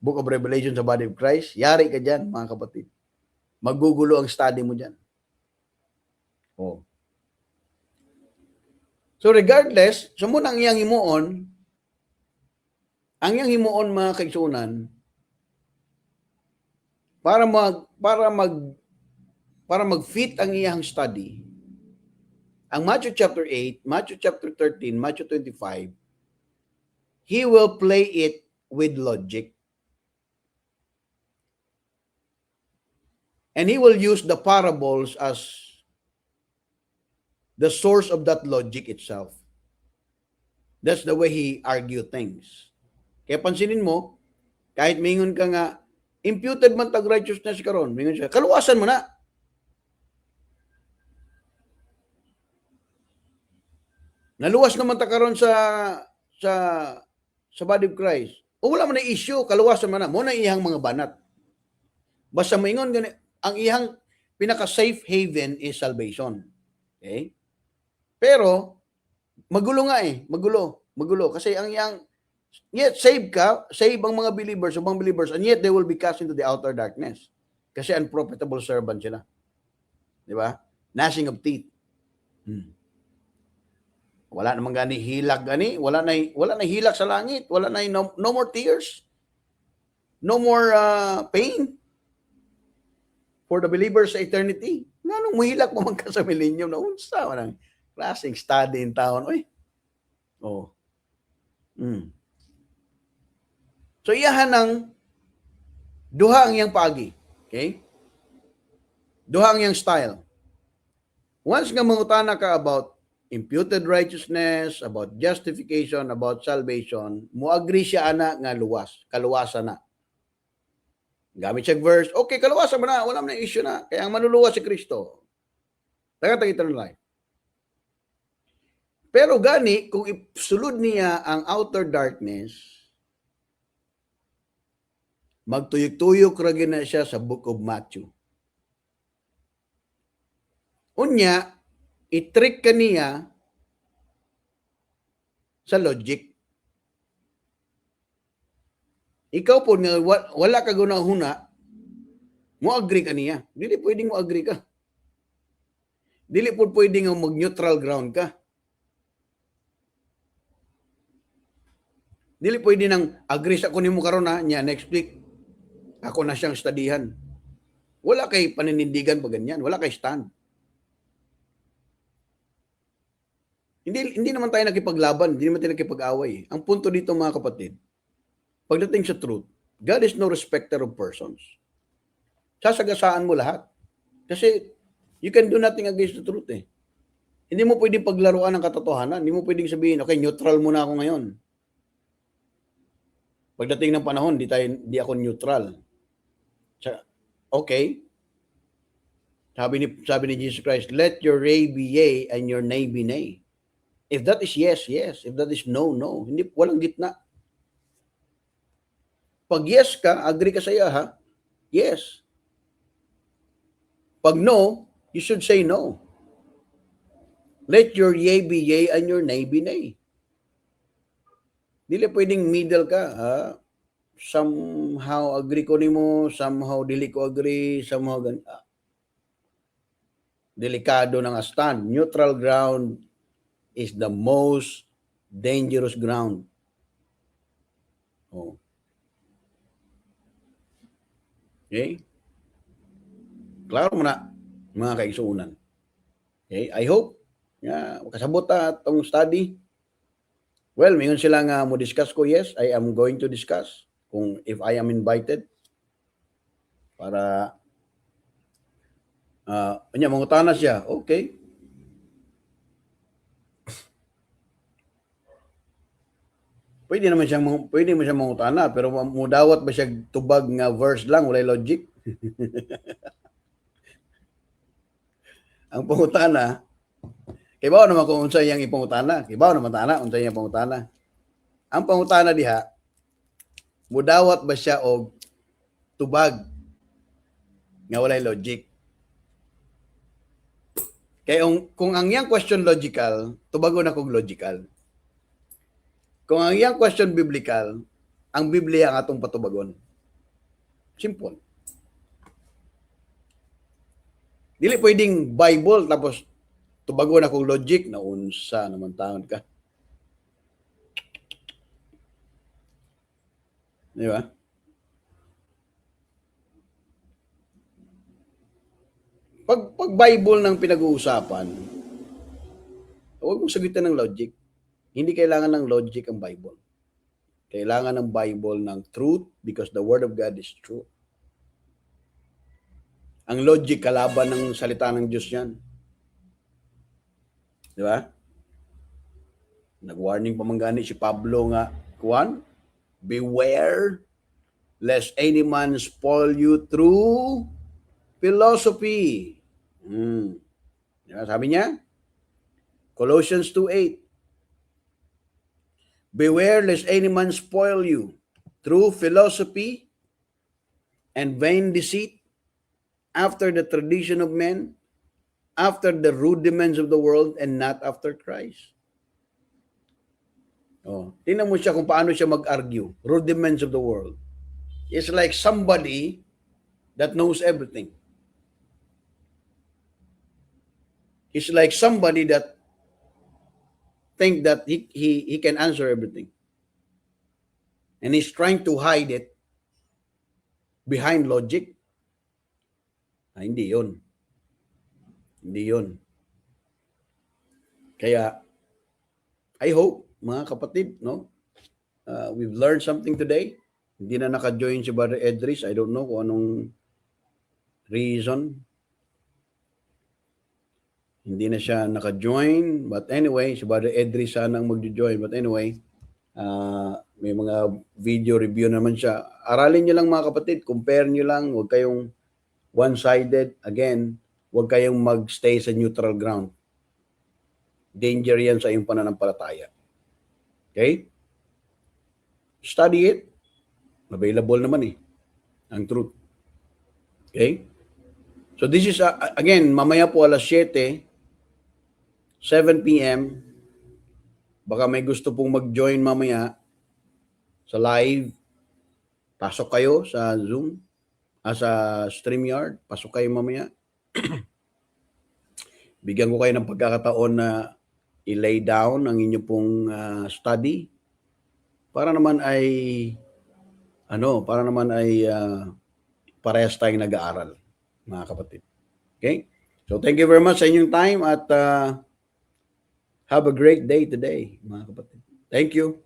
book of Revelation sa body of Christ, yari ka dyan, mga kapatid. Magugulo ang study mo dyan. Oh. So regardless, sumo ang iyang himuon, mga kaigsunan, para mag-fit ang iyang study, ang Matthew chapter 8, Matthew chapter 13, Matthew 25, he will play it with logic. And he will use the parables as the source of that logic itself. That's the way he argue things. Kaya pansinin mo, kahit mingon ka nga, imputed man tag righteousness karon, mingon siya, kaluwasan mo na. Naluwas naman ta karon sa body of Christ. O wala man na issue, kaluwasan man na. Mo na iyang mga banat. Basta maingon gani, ang iyang pinaka-safe haven is salvation. Okay? Pero, magulo nga eh. Magulo. Kasi ang iyang, yet save ang mga believers, and yet they will be cast into the outer darkness. Kasi unprofitable servant sila. Di ba? Gnashing of teeth. Wala namang gani hilak gani, wala na hilak sa langit, wala na no more tears. No more pain for the believers sa eternity. Nganong muhilak mo man ka sa millennium na unsa man klaseng study in town oy. Oh. So iyahan ng duha ang iyang paagi. Okay? Duha ang iyang style. Once nga mangutana ka about imputed righteousness, about justification, about salvation, muagree siya ana nga kaluwasan na. Gamit siya verse, okay, kaluwasan mo na, wala man na issue na. Kaya ang manluluwas si Kristo. Tagatag eternal life. Pero gani, kung isulod niya ang outer darkness, magtuyok-tuyok ra na siya sa book of Matthew. Unya, i-trick ka niya sa logic. Ikaw po nga wala ka gunahuna, mo agree ka niya. Dili pwedeng mo agree ka. Dili po pwedeng mag-neutral ground ka. Dili pwede nang agree sa kunin mo karon na niya next week. Ako na siyang studyhan. Wala kay paninindigan pa ganyan. Wala kay stand. Hindi naman tayo nakipaglaban, hindi naman tayo nakipag-away. Ang punto dito mga kapatid, pagdating sa truth, God is no respecter of persons. Sasagasaan mo lahat. Kasi you can do nothing against the truth eh. Hindi mo pwedeng paglaruan ng katotohanan. Hindi mo pwedeng sabihin, okay, neutral muna ako ngayon. Pagdating ng panahon, di ako neutral. Okay. Sabi ni Jesus Christ, let your yea be yea and your nay be nay. If that is yes, yes. If that is no, no. Hindi, walang gitna. Pag yes ka, agree ka sa iya, ha? Yes. Pag no, you should say no. Let your yea be yea and your nay be nay. Dili pwedeng middle ka, ha? Somehow agree ko nimo, somehow dili ko agree, somehow delikado ng stand. Neutral ground is the most dangerous ground. Oh. Okay? Klaro mo na, mga kaigsuunan. Okay? I hope, makasabot ta itong study. Well, mayroon sila nga mo discuss ko, yes, I am going to discuss if I am invited. Para, mangutana siya, okay. Pwede mo siyang mangutana, pero mudawat ba siya tubag nga verse lang, walay logic? Ang pangutana, kibaw naman kung unsa iyang ipangutana. Kibaw naman tana, unsa iyang pangutana. Ang pangutana diha, mudawat ba siya og tubag nga walay logic? Kaya kung ang iyang question logical, tubagon na kog logical. Kung ang iyang question biblical, ang Biblia ang atong patubagon. Simple. Dili pwedeng Bible tapos tubago na kong logic, naunsa naman taon ka. Di ba? Pag Bible ng pinag-uusapan, huwag mong sagutin ng logic. Hindi kailangan ng logic ang Bible. Kailangan ng Bible ng truth because the Word of God is true. Ang logic, kalaban ng salita ng Diyos yan. Di ba? Nag-warning pa man gani si Pablo nga, kuwan, beware lest any man spoil you through philosophy. Diba? Sabi niya, Colossians 2:8, beware lest any man spoil you through philosophy and vain deceit, after the tradition of men, after the rudiments of the world, and not after Christ. Oh, tingnan mo siya kung paano siya mag-argue. Rudiments of the world. It's like somebody that knows everything. It's like somebody that think that he can answer everything. And he's trying to hide it behind logic. Hindi yun. Hindi yun. Kaya, I hope, mga kapatid, no? We've learned something today. Hindi na naka-join si Brother Edris. I don't know kung anong reason. Hindi na siya naka-join. But anyway, si Brother Edris sana ang mag-join. But anyway, may mga video review naman siya. Aralin nyo lang mga kapatid. Compare nyo lang. Huwag kayong one-sided. Again, huwag kayong mag-stay sa neutral ground. Danger yan sa iyong pananampalataya. Okay? Study it. Available naman ang truth. Okay? So this is, again, mamaya po alas 7 p.m. Baka may gusto pong mag-join mamaya sa live. Pasok kayo sa Zoom, sa StreamYard. Pasok kayo mamaya. Bigyan ko kayo ng pagkakataon na i-lay down ang inyo pong study para naman ay parehas tayong nag-aaral, mga kapatid. Okay? So thank you very much sa inyong time at have a great day today, mga kapatid. Thank you.